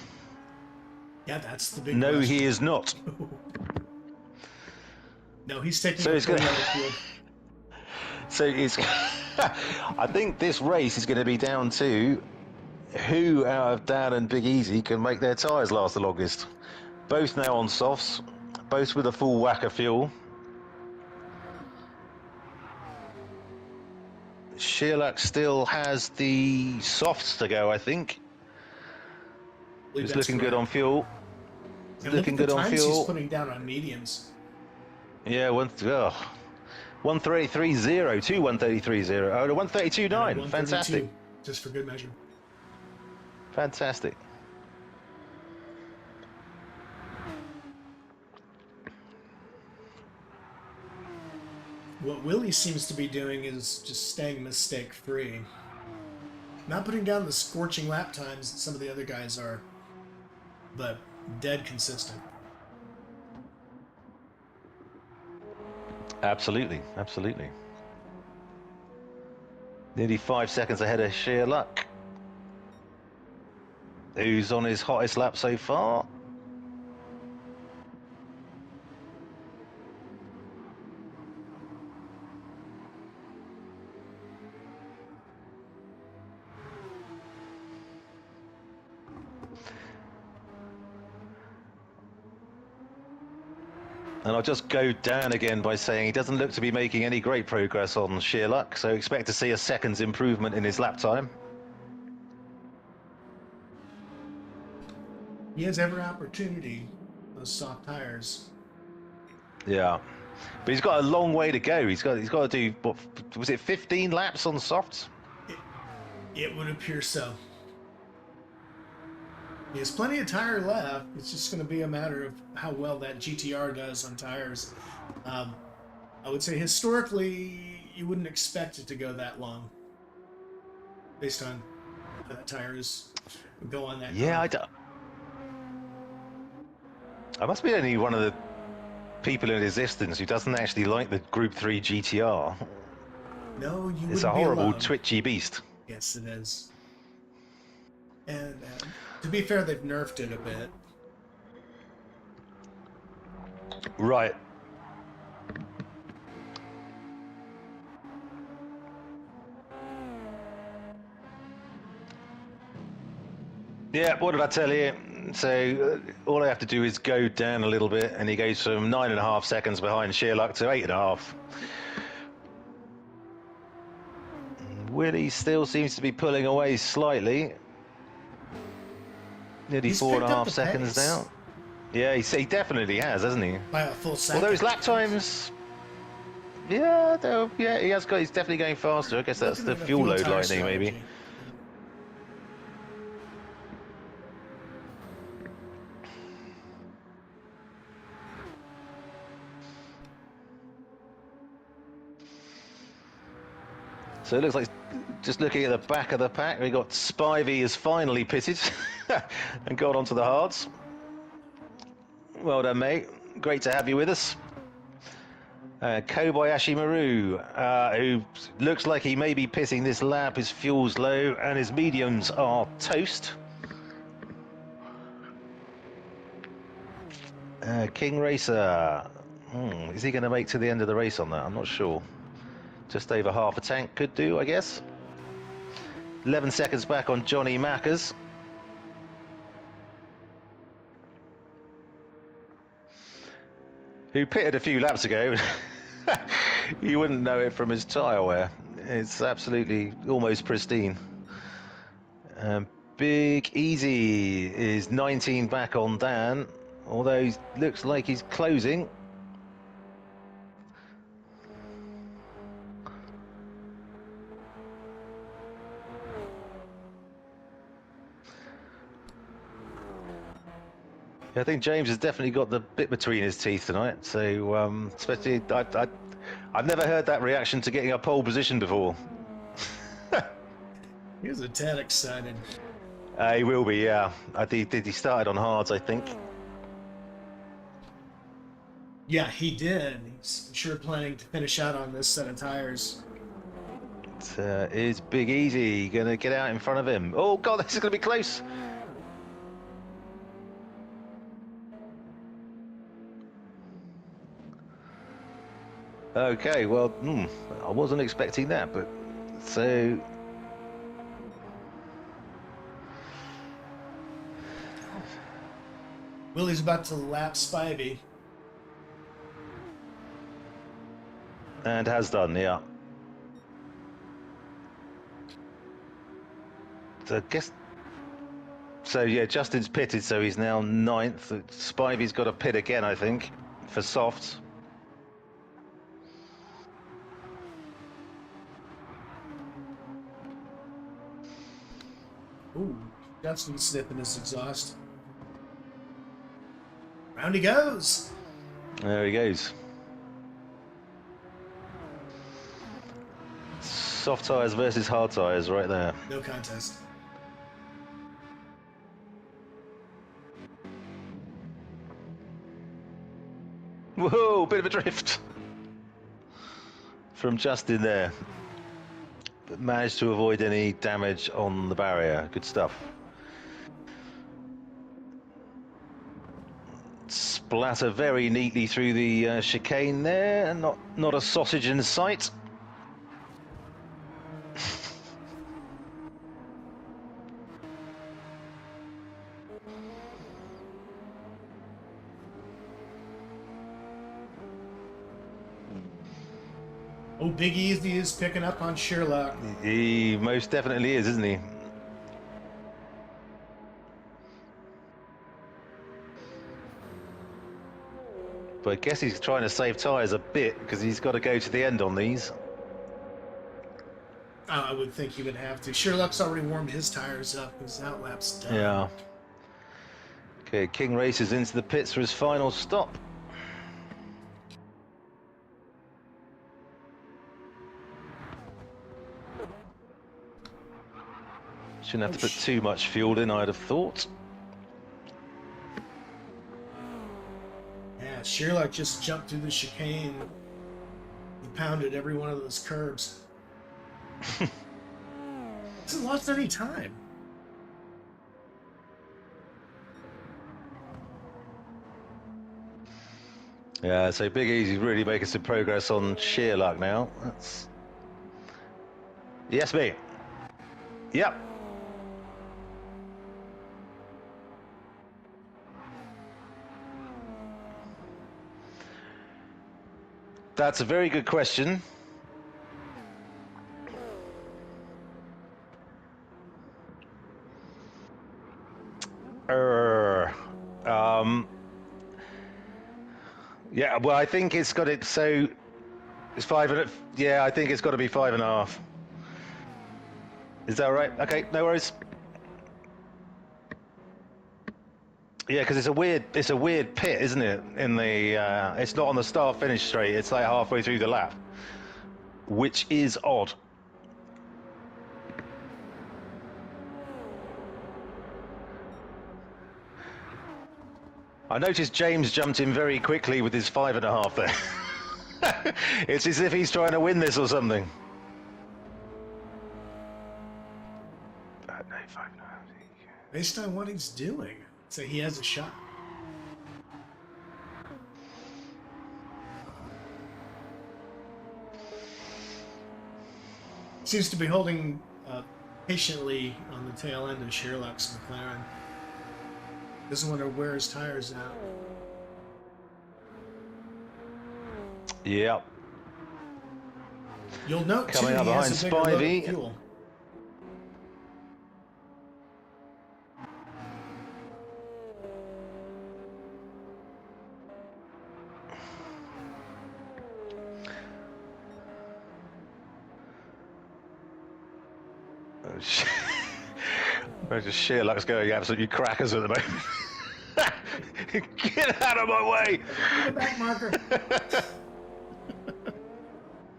Yeah, that's the big No, question. he is not. No, he's taking So he's the gonna- field. So it's, I think this race is going to be down to who out of Dan and Big Easy can make their tyres last the longest. Both now on softs, both with a full whack of fuel. Sherlock still has the softs to go, I think. Believe He's that's looking good correct. on fuel. And Looking look at good the on times fuel. he's putting down on mediums. Yeah, 133.0 to 133.0. Oh, no, 132.9. 132, Fantastic. just for good measure. Fantastic. What Willie seems to be doing is just staying mistake-free. Not putting down the scorching lap times that some of the other guys are, but dead consistent. Absolutely, absolutely. Nearly 5 seconds ahead of Sheer Luck, who's on his hottest lap so far. And I'll just go down again by saying he doesn't look to be making any great progress on Sheer Luck, so expect to see a second's improvement in his lap time. He has every opportunity. Those soft tires. Yeah, but he's got a long way to go. He's got to do, what was it, 15 laps on softs? It would appear so. He has plenty of tire left. It's just going to be a matter of how well that GTR does on tires. I would say historically, you wouldn't expect it to go that long, based on how the tires go on that. Yeah, I must be only one of the people in existence who doesn't actually like the Group 3 GTR. No, you wouldn't. It's a horrible, twitchy beast. Yes, it is. And to be fair, they've nerfed it a bit. Right. Yeah, what did I tell you? So all I have to do is go down a little bit, and he goes from 9.5 seconds behind Sheer Luck to 8.5. Willie still seems to be pulling away slightly. Nearly 4.5 seconds down. Yeah, he definitely has, hasn't he? By a full second. Although his lap times, yeah, he's definitely going faster. I guess that's the fuel load lightning, maybe. So it looks like, just looking at the back of the pack, we got Spivey has finally pitted and got onto the hards. Well done, mate. Great to have you with us. Kobayashi Maru, who looks like he may be pitting this lap. His fuel's low and his mediums are toast. King Racer, is he going to make to the end of the race on that? I'm not sure. Just over half a tank could do, I guess. 11 seconds back on Johnny Mackers. Who pitted a few laps ago. You wouldn't know it from his tyre wear. It's absolutely almost pristine. Big Easy is 19 back on Dan, although he looks like he's closing. I think James has definitely got the bit between his teeth tonight. So, especially, I've never heard that reaction to getting a pole position before. He was a tad excited. He will be, yeah. He started on hards, I think. Yeah, he did. He's sure planning to finish out on this set of tires. Is Big Easy going to get out in front of him? Oh, God, this is going to be close. Okay, well, I wasn't expecting that, but so... Willie's about to lap Spivey. And has done, yeah. So I guess... So, yeah, Justin's pitted, so he's now 9th. Spivey's got a pit again, I think, for softs. Ooh, Justin's sniffing his exhaust. Round he goes. There he goes. Soft tyres versus hard tyres right there. No contest. Whoa, bit of a drift from Justin there. but managed to avoid any damage on the barrier. Good stuff. Splatter very neatly through the chicane there, and not a sausage in sight. Oh, Big Easy is picking up on Sherlock. He most definitely is, isn't he? But I guess he's trying to save tyres a bit because he's got to go to the end on these. I would think he would have to. Sherlock's already warmed his tires up. His outlap's done. Yeah. Okay, King races into the pits for his final stop. Shouldn't have to put too much fuel in, I'd have thought. Yeah, Sherlock just jumped through the chicane. He pounded every one of those curbs. Hasn't lost any time. Yeah, so Big Easy's really making some progress on Sherlock now. That's... Yes, mate. Yep. That's a very good question. Yeah, well, I think it's got it. So it's 5 and yeah, I think it's got to be 5.5. Is that right? Okay, no worries. Yeah, because it's a weird pit, isn't it? In the it's not on the start-finish straight. It's like halfway through the lap, which is odd. I noticed James jumped in very quickly with his 5.5 there. It's as if he's trying to win this or something. No, 5.5. Based on what he's doing, so he has a shot. Seems to be holding patiently on the tail end of Sherlock's McLaren. Doesn't want to wear his tires out. Yep. You'll note Coming too, up he behind has a bigger load of Spivey. fuel. Sherlock's going absolutely crackers at the moment. Get out of my way! Get a back marker.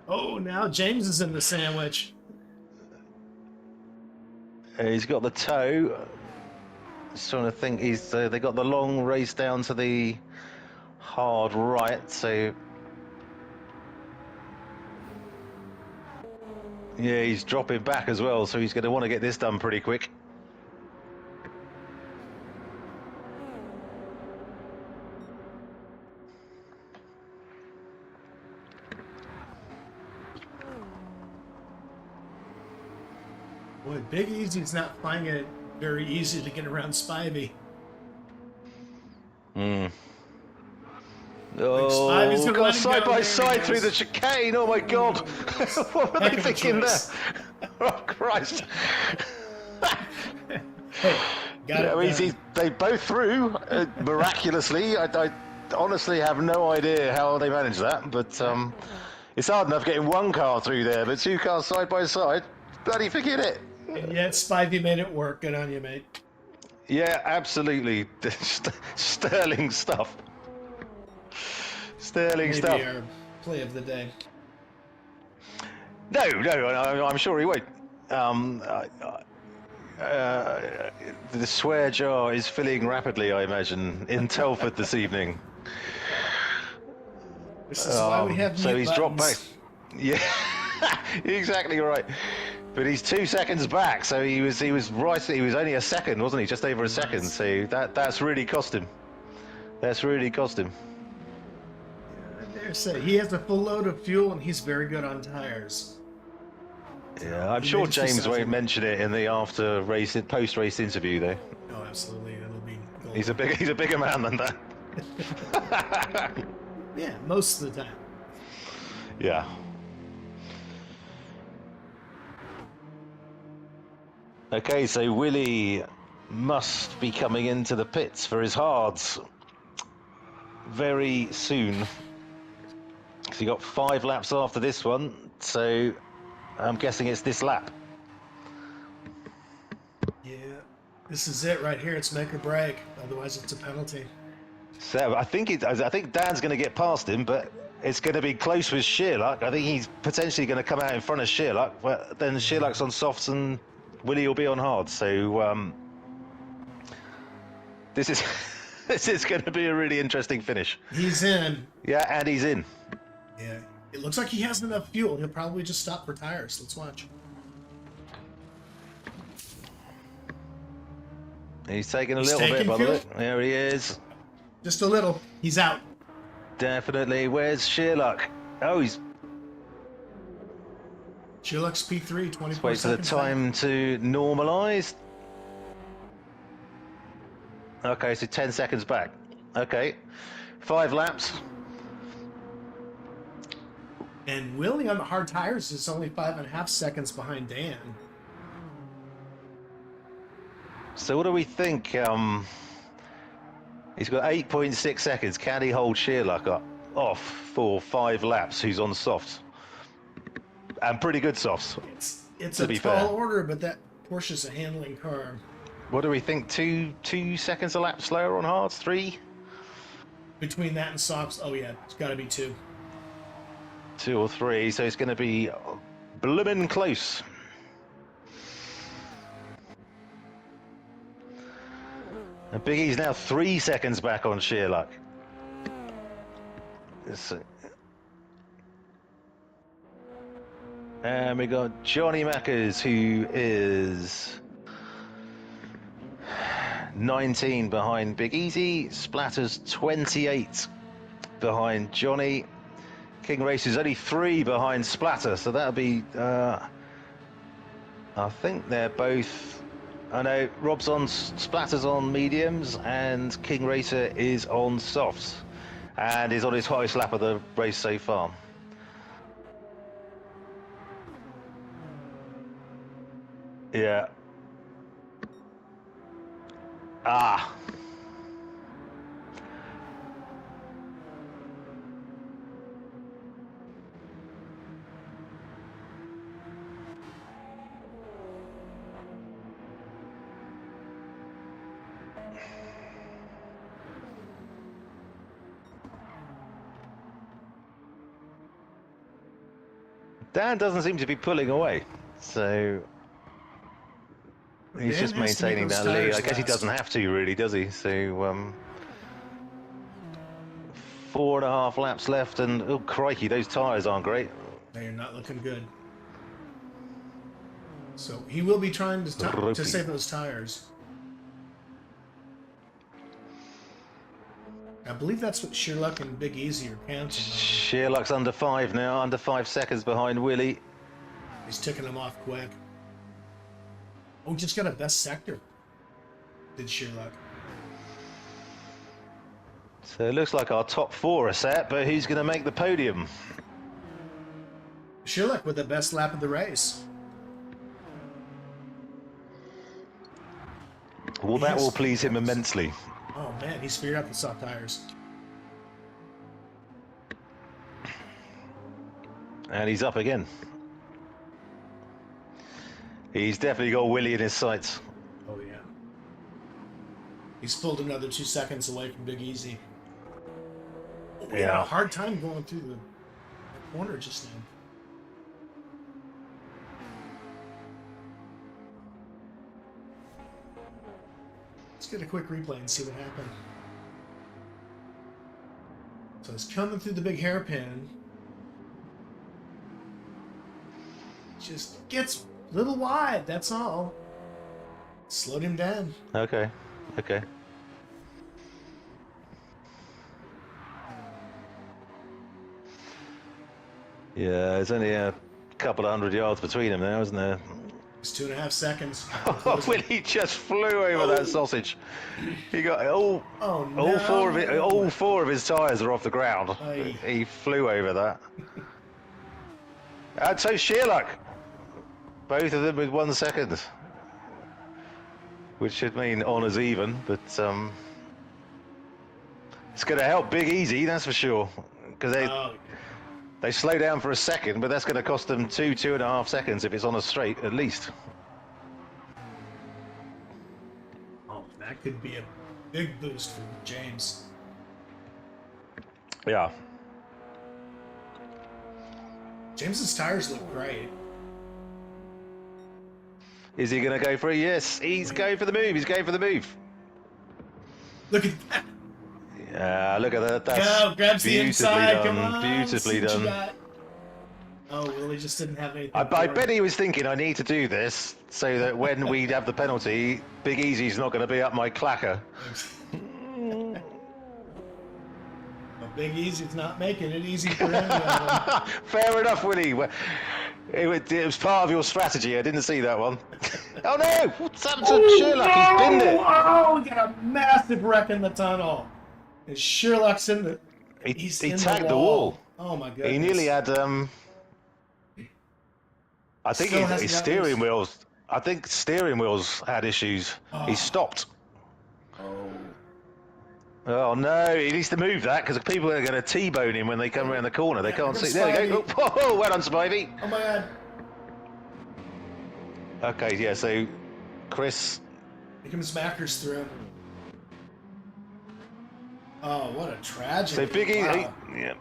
Oh, now James is in the sandwich. He's got the toe. Just trying to think. He's they got the long race down to the hard right. So yeah, he's dropping back as well. So he's going to want to get this done pretty quick. Boy, Big Easy's not finding it very easy to get around Spivey. Hmm. Spivey's Oh, gonna got let him side go. by There he side goes. through the chicane. Oh my God! What were Heck they of a thinking there? choice. Oh Christ! Hey, got it Yeah, done. they both threw miraculously. I honestly have no idea how they managed that, but it's hard enough getting one car through there, but two cars side by side, bloody forget it. And yet Spivey made it work. Good on you, mate. Yeah, absolutely. Sterling stuff. Sterling Maybe stuff. our play of the day. No, I'm sure he won't. The swear jar is filling rapidly, I imagine, in Telford this evening. This is why we have So mute he's dropped back. buttons. Yeah, exactly right. But he's 2 seconds back, so he was right. He was only a second, wasn't he? Just over a second. So that's really cost him. That's really cost him. Yeah, I dare say he has a full load of fuel and he's very good on tires. Yeah, I'm sure James won't mention it in the post-race interview, though. Oh, absolutely, it'll be golden. He's a bigger man than that. Yeah, most of the time. Yeah. Okay, so Willie must be coming into the pits for his hards very soon. So you got 5 laps after this one, so I'm guessing it's this lap. Yeah, this is it right here. It's make or break. Otherwise, it's a penalty. So I think Dan's going to get past him, but it's going to be close with Sherlock. I think he's potentially going to come out in front of Sherlock, but then Sherlock's on softs and Willie will be on hard. So this is this is going to be a really interesting finish. He's in. Yeah, and he's in. Yeah, it looks like he has enough fuel. He'll probably just stop for tires. Let's watch. He's taking a little bit, by the way. There he is. Just a little. He's out. Definitely. Where's Sherlock? Oh, he's... Sherlock's P3, 24 Let's wait for the seconds time back. to normalise. Okay, so 10 seconds back. Okay. 5 laps. And Willie on the hard tires is only 5.5 seconds behind Dan. So what do we think? He's got 8.6 seconds. Can he hold Sherlock off for 5 laps, who's on softs? And pretty good softs. It's a tall order, but that Porsche's a handling car. What do we think? 2 seconds a lap slower on hards? 3? Between that and softs, oh yeah, it's got to be 2. 2 or 3, so it's going to be bloomin' close. And Big E's now 3 seconds back on Sherlock. And we got Johnny Mackers, who is 19 behind Big Easy. Splatter's 28 behind Johnny. King Race is only 3 behind Splatter, so that'll be... I think they're both... I know Rob's on, Splatter's on mediums, and King Racer is on softs, and is on his highest lap of the race so far. Yeah. Ah. Dan doesn't seem to be pulling away, so he's just maintaining that lead. I guess he doesn't have to, really, does he? So 4.5 laps left, and oh crikey, those tyres aren't great. They are not looking good. So he will be trying to save those tires. I believe that's what Sherlock and Big Easy are counting on. Sherlock's under 5 now, under 5 seconds behind Willie. He's ticking them off quick. Oh, just got a best sector, did Sherlock. So it looks like our top 4 are set, but who's going to make the podium? Sherlock with the best lap of the race. Well, that will please him immensely. Oh man, he's figured out the soft tires. And he's up again. He's definitely got Willie in his sights. Oh yeah. He's pulled another 2 seconds away from Big Easy. Oh, we had a hard time going through the corner just now. Let's get a quick replay and see what happened. So it's coming through the big hairpin. Just gets Little wide, that's all. Slowed him down. Okay. Okay. Yeah, there's only a couple of 100 yards between them now, isn't there? It's 2.5 seconds. Willie just flew over that sausage. He got all no. all four of his tyres are off the ground. Aye. He flew over that. And so Sherlock, both of them with 1 second, which should mean honours even, but it's going to help Big Easy, that's for sure, because they slow down for a second, but that's going to cost them 2.5 seconds if it's on a straight at least. Oh, that could be a big boost for James. Yeah. James's tires look great. Is he going to go for it? Yes, he's going for the move. He's going for the move. Look at that. Yeah, look at that. That's Go, grabs the inside. done. Come on. Beautifully done. Oh, Willie just didn't have anything. I bet he was thinking, I need to do this so that when we have the penalty, Big Easy's not going to be up my clacker. Well, Big Easy's not making it easy for anyone. Fair enough, Willie. It was part of your strategy. I didn't see that one. Oh no! What's happened to Sherlock? He's binned it. Oh, we got a massive wreck in the tunnel. And Sherlock's in the. He tagged the wall. Oh my goodness. He nearly had. I think his steering wheels. I think steering wheels had issues. Oh. He stopped. Oh no! He needs to move that because people are going to T-bone him when they come around the corner. They can't see. There we go. Oh, well done, Spivey. Oh my god. Okay, yeah. So, Chris. Here comes Mackers through. Oh, what a tragedy! So Big Easy, yeah,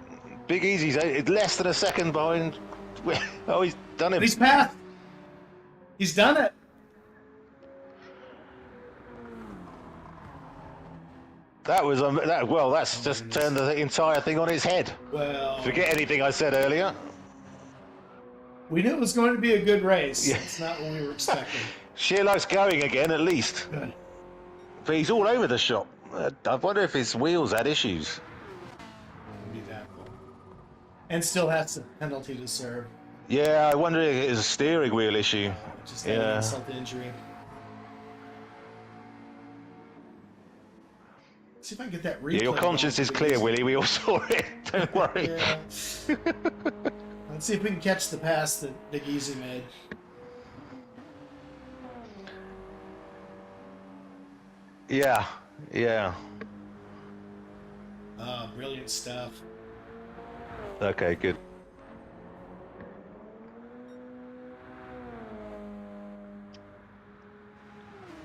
Big Easy's less than a second behind. Oh, he's done it. He's passed. He's done it. That was well. That's just turned the entire thing on its head. Well, forget anything I said earlier. We knew it was going to be a good race. Yeah. It's not what we were expecting. Sherlock's going again, at least. Good. But he's all over the shop. I wonder if his wheels had issues. Be that cool. And still has a penalty to serve. Yeah, I wonder if it's a steering wheel issue. Just an insult injury. See if I can get that replay. Yeah, your conscience is clear, Willie. We all saw it. Don't worry. Yeah. Let's see if we can catch the pass that Big Easy made. Yeah, yeah. Oh, brilliant stuff. Okay, good.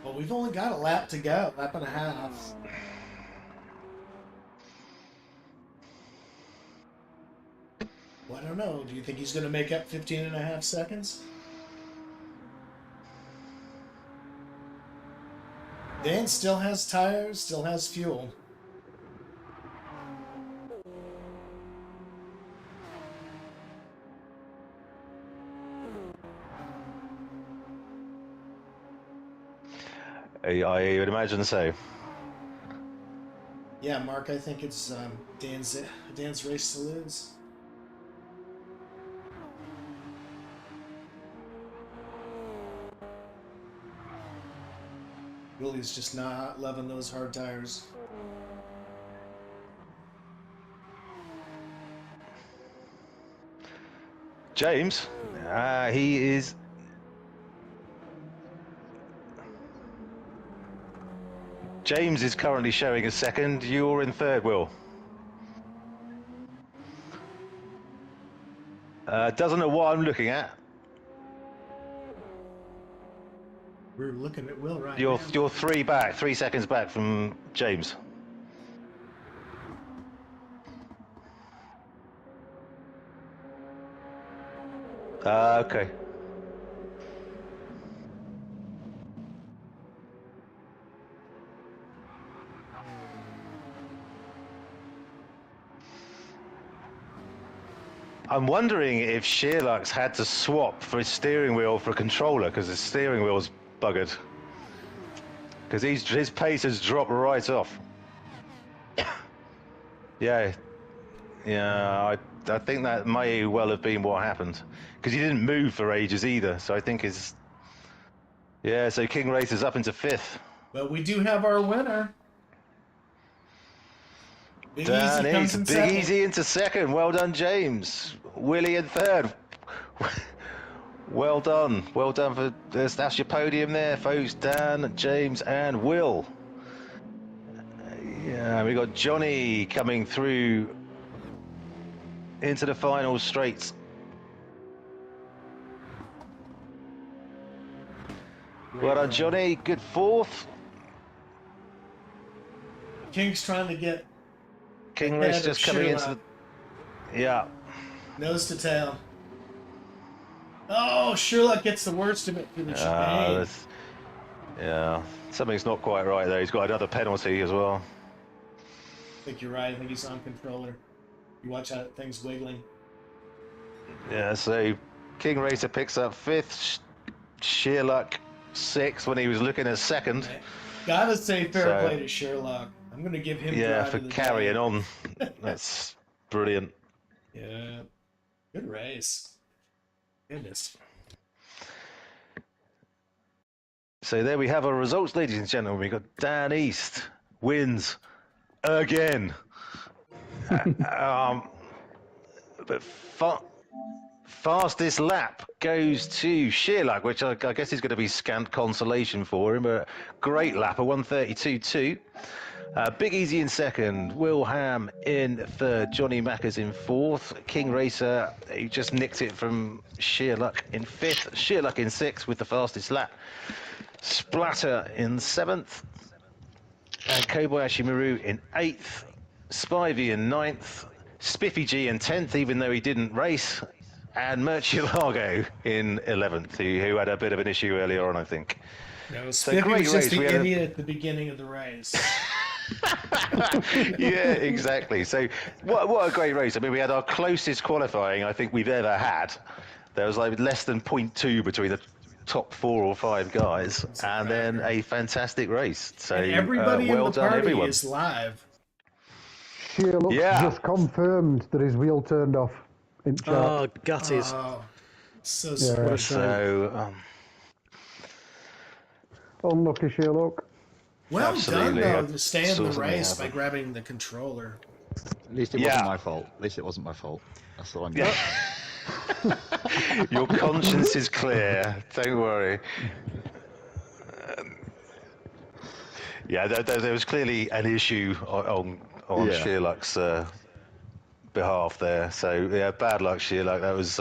Well, we've only got a lap to go, lap and a half. Well, I don't know. Do you think he's going to make up 15.5 seconds? Dan still has tires, still has fuel. I would imagine so. Yeah, Mark, I think it's Dan's race to lose. Willie's just not loving those hard tires. James, he is. James is currently showing a second. You're in third, Will. Doesn't know what I'm looking at. We're looking at Will right You're now. 3 seconds back from James. Okay. I'm wondering if Sheerluck's had to swap for his steering wheel for a controller because his steering wheel's buggered. Because his pace has dropped right off. Yeah, I think that may well have been what happened. Because he didn't move for ages either, so I think his... Yeah, so King Racer's up into 5th. But we do have our winner. Big Dan Easy comes East, in Big second. Easy into 2nd. Well done, James. Willie in 3rd. Well done. Well done for... That's your podium there, folks. Dan, James, and Will. Yeah, we got Johnny coming through into the final straight. Well done, Johnny. Good 4th. King's trying to get King ahead Race of just coming into Sherlock. the... Yeah. Nose to tail. Oh, Sherlock gets the worst of it through the chicane. Yeah, something's not quite right there. He's got another penalty as well. I think you're right. I think he's on controller. You watch how things wiggling. Yeah, so King Racer picks up 5th. Sheerluck 6th when he was looking at 2nd. Right. Gotta say fair So- play to Sherlock. I'm gonna give him Yeah, drive for of the carrying day. on. That's brilliant. Yeah, good race. Goodness. So there we have our results, ladies and gentlemen. We got Dan East wins again. But fastest lap goes to Sheerluck, which I guess is going to be scant consolation for him. But great lap, a 1:32.2. Big Easy in 2nd, Will Ham in 3rd, Johnny Mackers in 4th, King Racer, he just nicked it from Sheerluck in 5th, Sheerluck in 6th with the fastest lap, Splatter in 7th, and Kobayashi Maru in 8th, Spivey in 9th, Spiffy G in 10th, even though he didn't race, and Murcielago in 11th, who had a bit of an issue earlier on, I think. No, So Spiffy great was just race. We the had idiot at the beginning of the race. Yeah, exactly. So what a great race. I mean, we had our closest qualifying I think we've ever had. There was like less than 0.2 between the top 4 or 5 guys, and then a fantastic race. So And everybody well in the done, party everyone. is live. Sheerluck Yeah. just confirmed that his wheel turned off in chat. Oh, gutted. Oh, so Yeah. sweet. So Unlucky Sheerluck. Well Absolutely. done, though, to stay in the Saw something race by happen. grabbing the controller. At least it Yeah. wasn't my fault. At least it wasn't my fault. That's all I'm yeah. Your conscience is clear. Don't worry. Yeah, there was clearly an issue on Yeah. Sheerluck's behalf there. So yeah, bad luck, Sheerluck. That was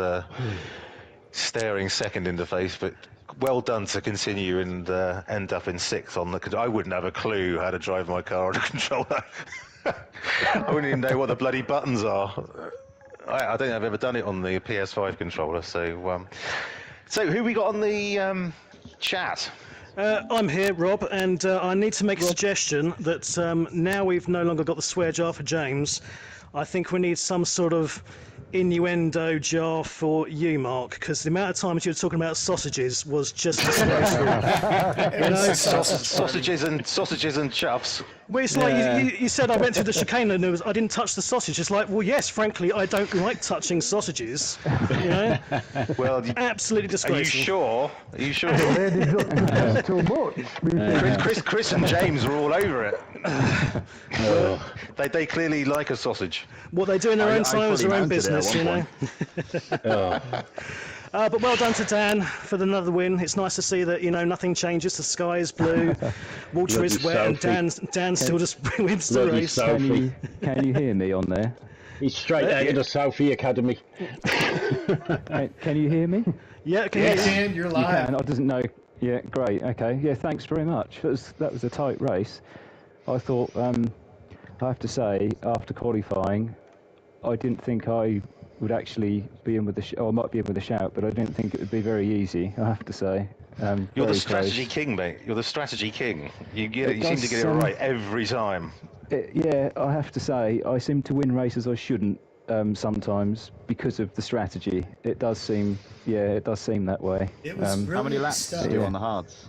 staring 2nd in the face, but well done to continue and end up in 6th on the. I wouldn't have a clue how to drive my car on a controller. I wouldn't even know what the bloody buttons are. I don't think I've ever done it on the PS5 controller. So, so who we got on the chat? I'm here, Rob, and I need to make a suggestion that now we've no longer got the swear jar for James, I think we need some sort of innuendo jar for you, Mark, because the amount of times you were talking about sausages was just disgraceful. It was a sausage party. Sausages and chuffs. Well, it's like you said I went through the chicane and I didn't touch the sausage. It's like, well, yes, frankly, I don't like touching sausages. You know, Well, absolutely are you disgraceful. sure? Are you sure? Ladies up to too much. Chris and James were all over it. They clearly like a sausage. What they do in their own time is fully their own mounted it at business, you one know. But well done to Dan for another win. It's nice to see that, you know, nothing changes. The sky is blue, water is wet, and Dan still just wins the Bloody race. Sophie. Can you hear me on there? He's straight out of the Sophie Academy. Can you hear me? Yeah, can Yes, you? and you're You live. can. I doesn't know. Yeah, great. Okay. Yeah, thanks very much. That was a tight race. I thought. I have to say, after qualifying, I didn't think I would actually be in with the. I might be in with a shout, but I didn't think it would be very easy. I have to say. You're Very the strategy close. king, mate. You're the strategy king. You It seem to does, get it right every time. Yeah, I have to say, I seem to win races I shouldn't sometimes because of the strategy. It does seem that way. It was really How many laps stuck. did you do on the hards?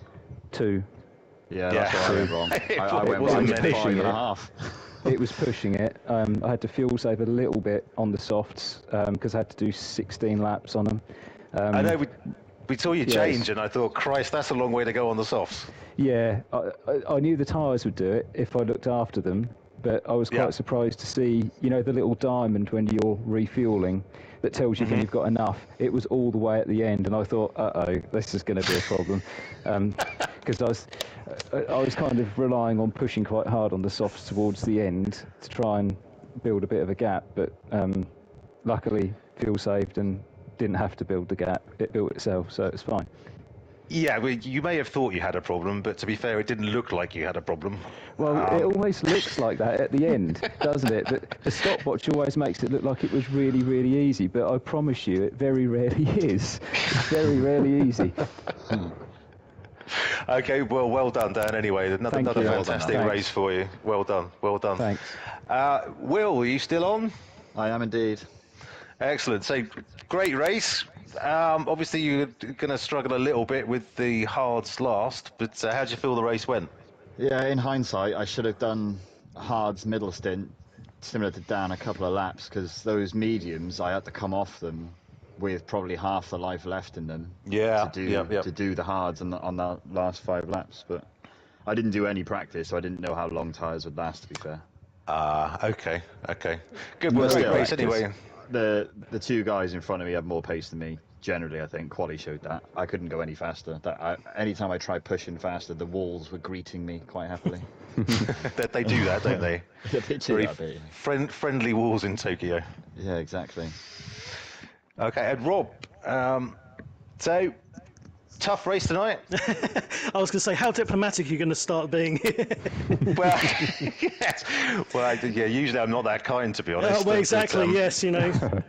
2. Yeah, that's what I went wrong. I went wasn't right many. to 5.5. It was pushing it. I had to fuel save a little bit on the softs because I had to do 16 laps on them. I know we saw you yes. change, and I thought, Christ, that's a long way to go on the softs. Yeah, I knew the tyres would do it if I looked after them, but I was quite surprised to see, the little diamond when you're refueling that tells you when you've got enough. It was all the way at the end, and I thought, this is going to be a problem, because I was kind of relying on pushing quite hard on the softs towards the end to try and build a bit of a gap, but luckily fuel saved and didn't have to build the gap. It built itself, so it's fine. Yeah, well, you may have thought you had a problem, but to be fair, it didn't look like you had a problem. Well, it always looks like that at the end, doesn't it? The stopwatch always makes it look like it was really, really easy, but I promise you, it very rarely is. It's very rarely easy. Okay, well done, Dan. Anyway, another you. fantastic Thanks. race for you. Well done. Thanks. Will, are you still on? I am indeed. Excellent. So, great race. Obviously, you're going to struggle a little bit with the hards last, but how do you feel the race went? Yeah, in hindsight, I should have done hards middle stint, similar to Dan, a couple of laps, because those mediums, I had to come off them with probably half the life left in them. Yeah, to do the hards on the last 5 laps, but I didn't do any practice, so I didn't know how long tyres would last, to be fair. Okay. Good. Well, great race anyway. The 2 guys in front of me had more pace than me. Generally, I think quali showed that. I couldn't go any faster. Anytime I tried pushing faster, the walls were greeting me quite happily. They do that, don't they? They do Very that bit. friendly walls in Tokyo. Yeah, exactly. Okay, and Rob, so tough race tonight. I was going to say, how diplomatic are you going to start being here? Well, yes. Well, yeah. Usually, I'm not that kind, to be honest. Well, exactly. Yes,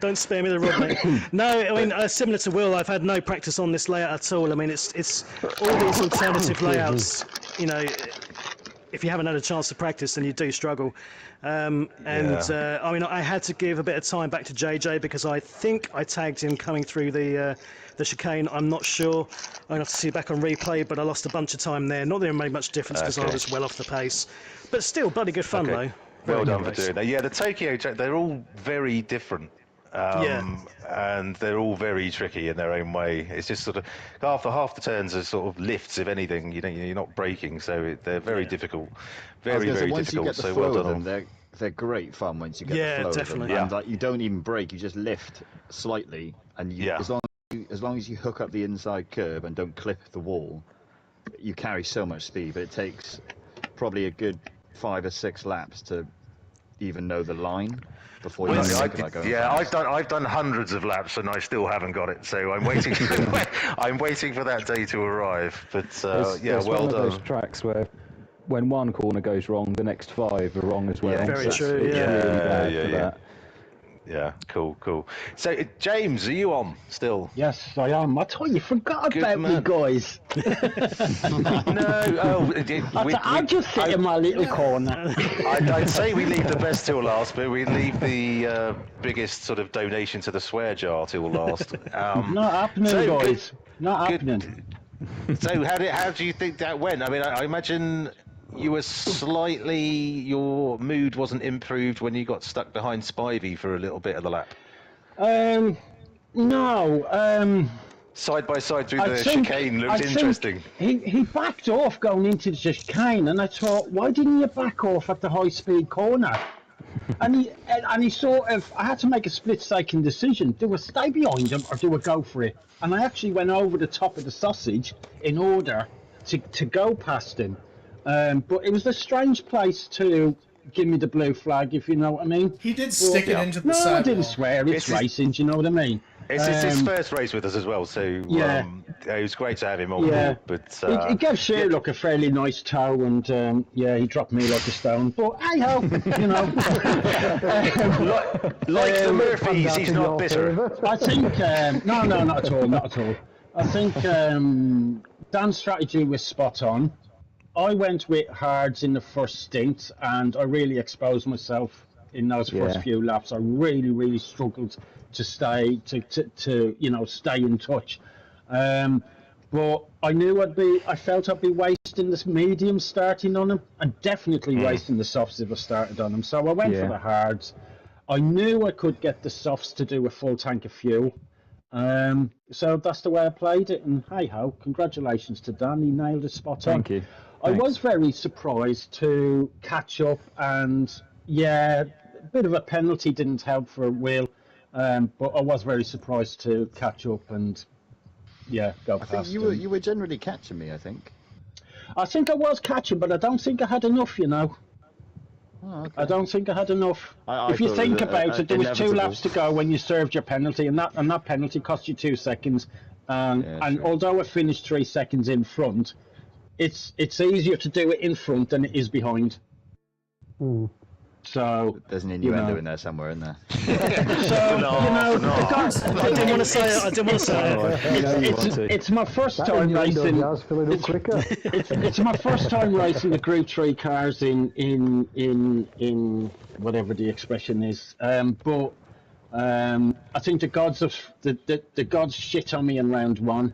don't spare me the rod, mate. No, I mean, similar to Will, I've had no practice on this layout at all. I mean, it's all these alternative layouts. If you haven't had a chance to practice, then you do struggle. I mean, I had to give a bit of time back to JJ because I think I tagged him coming through the chicane. I'm not sure. I'm going to have to see back on replay, but I lost a bunch of time there. Not that it made much difference because I was well off the pace. But still, bloody good fun, though. Well done for doing that. Yeah, the Tokyo track, they're all very different. And they're all very tricky in their own way. It's just sort of half the turns are sort of lifts, if anything. You're not braking, so they're very difficult, very once difficult. You get the so flow well done. of them, they're great fun once you get the flow definitely. of them. And you don't even brake; you just lift slightly, and as long as you hook up the inside curb and don't clip the wall, you carry so much speed. But it takes probably a good 5 or 6 laps to even know the line. Before I've done hundreds of laps and I still haven't got it. So I'm waiting. I'm waiting for that day to arrive. But there's well one done. of those tracks where, when one corner goes wrong, the next 5 are wrong as well. Yeah, very true. It's really bad for that. Yeah, cool. So, James, are you on still? Yes, I am. I thought you forgot Good about man. me, guys. No, I just sit in my little corner. I'd say we leave the best till last, but we leave the biggest sort of donation to the swear jar till last. Not happening, guys. Not happening. So, how do you think that went? I mean, I imagine you were your mood wasn't improved when you got stuck behind Spivey for a little bit of the lap. No. Side by side through the chicane looked interesting. He backed off going into the chicane, and I thought, why didn't you back off at the high-speed corner? and he sort of, I had to make a split-second decision. Do I stay behind him or do I go for it? And I actually went over the top of the sausage in order to go past him. But it was a strange place to give me the blue flag, if you know what I mean. He did stick it into the sidewall. No, I didn't swear. It's racing, do you know what I mean? It's his first race with us as well, so it was great to have him on board. But he gave Sherlock a fairly nice tow, and he dropped me like a stone. But hey ho, you know. like the Murphys, he's not bitter. I think no, not at all. I think Dan's strategy was spot on. I went with hards in the first stint, and I really exposed myself in those first few laps. I really struggled to stay stay in touch. But I knew I felt I'd be wasting this medium starting on them, and definitely wasting the softs if I started on them. So I went for the hards. I knew I could get the softs to do a full tank of fuel. So that's the way I played it, and hey ho, congratulations to Dan, he nailed it spot on. Thank you. I was very surprised to catch up, and a bit of a penalty didn't help for Will, but I was very surprised to catch up and go past. I think you were generally catching me, I think. I think I was catching, but I don't think I had enough, you know. Oh, okay. I don't think I had enough. I if you think about it, there was 2 inevitable. laps to go when you served your penalty, and that penalty cost you 2 seconds. And true. although I finished 3 seconds in front, it's easier to do it in front than it is behind. So there's an innuendo in there somewhere, isn't there? I didn't want to say it. It's my first time racing. It's my first time racing the Group 3 cars in whatever the expression is. But I think the gods shit on me in round 1.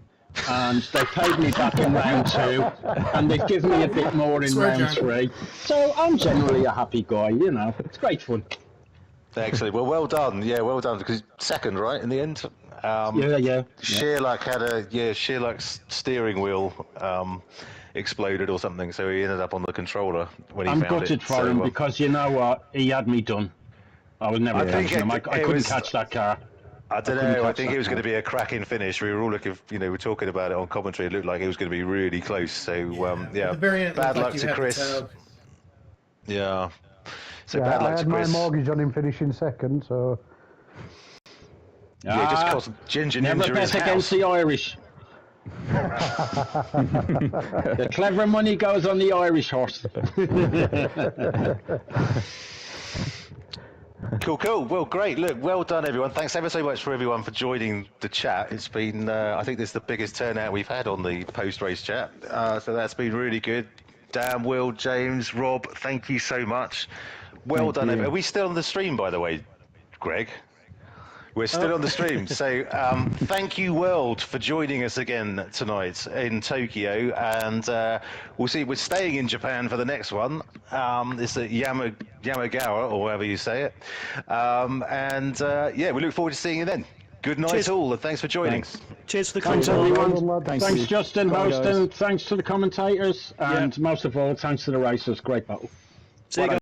And they paid me back in round 2, and they've given me a bit more in round 3. So I'm generally a happy guy, you know. It's great fun. Excellent. Well done. Yeah, well done. Because second, right, in the end. Shearluck had Shearluck's steering wheel exploded or something, so he ended up on the controller when he found it. I'm gutted for him because you know what, he had me done. I would never catch him. I couldn't catch that car. I don't know. I think it was going to be a cracking finish. We were all looking, we're talking about it on commentary. It looked like it was going to be really close. So, bad luck to Chris. Yeah. So bad luck to Chris. I had my mortgage on him finishing second, so. Yeah, it just caused Ginger never bet against the Irish. The clever money goes on the Irish horse. Cool. Well, great. Look, well done, everyone. Thanks ever so much for everyone for joining the chat. It's been, I think this is the biggest turnout we've had on the post-race chat. So that's been really good. Dan, Will, James, Rob, thank you so much. Well done. Are we still on the stream, by the way, Greg? We're still on the stream. So thank you, world, for joining us again tonight in Tokyo. And we'll see. We're staying in Japan for the next one. It's at Yamagawa, or however you say it. We look forward to seeing you then. Good night, all, and thanks for joining. Cheers for the Thanks, everyone. Thanks, Justin, Bye, hosting. guys. Thanks to the commentators. And most of all, thanks to the racers. Great battle. See you guys.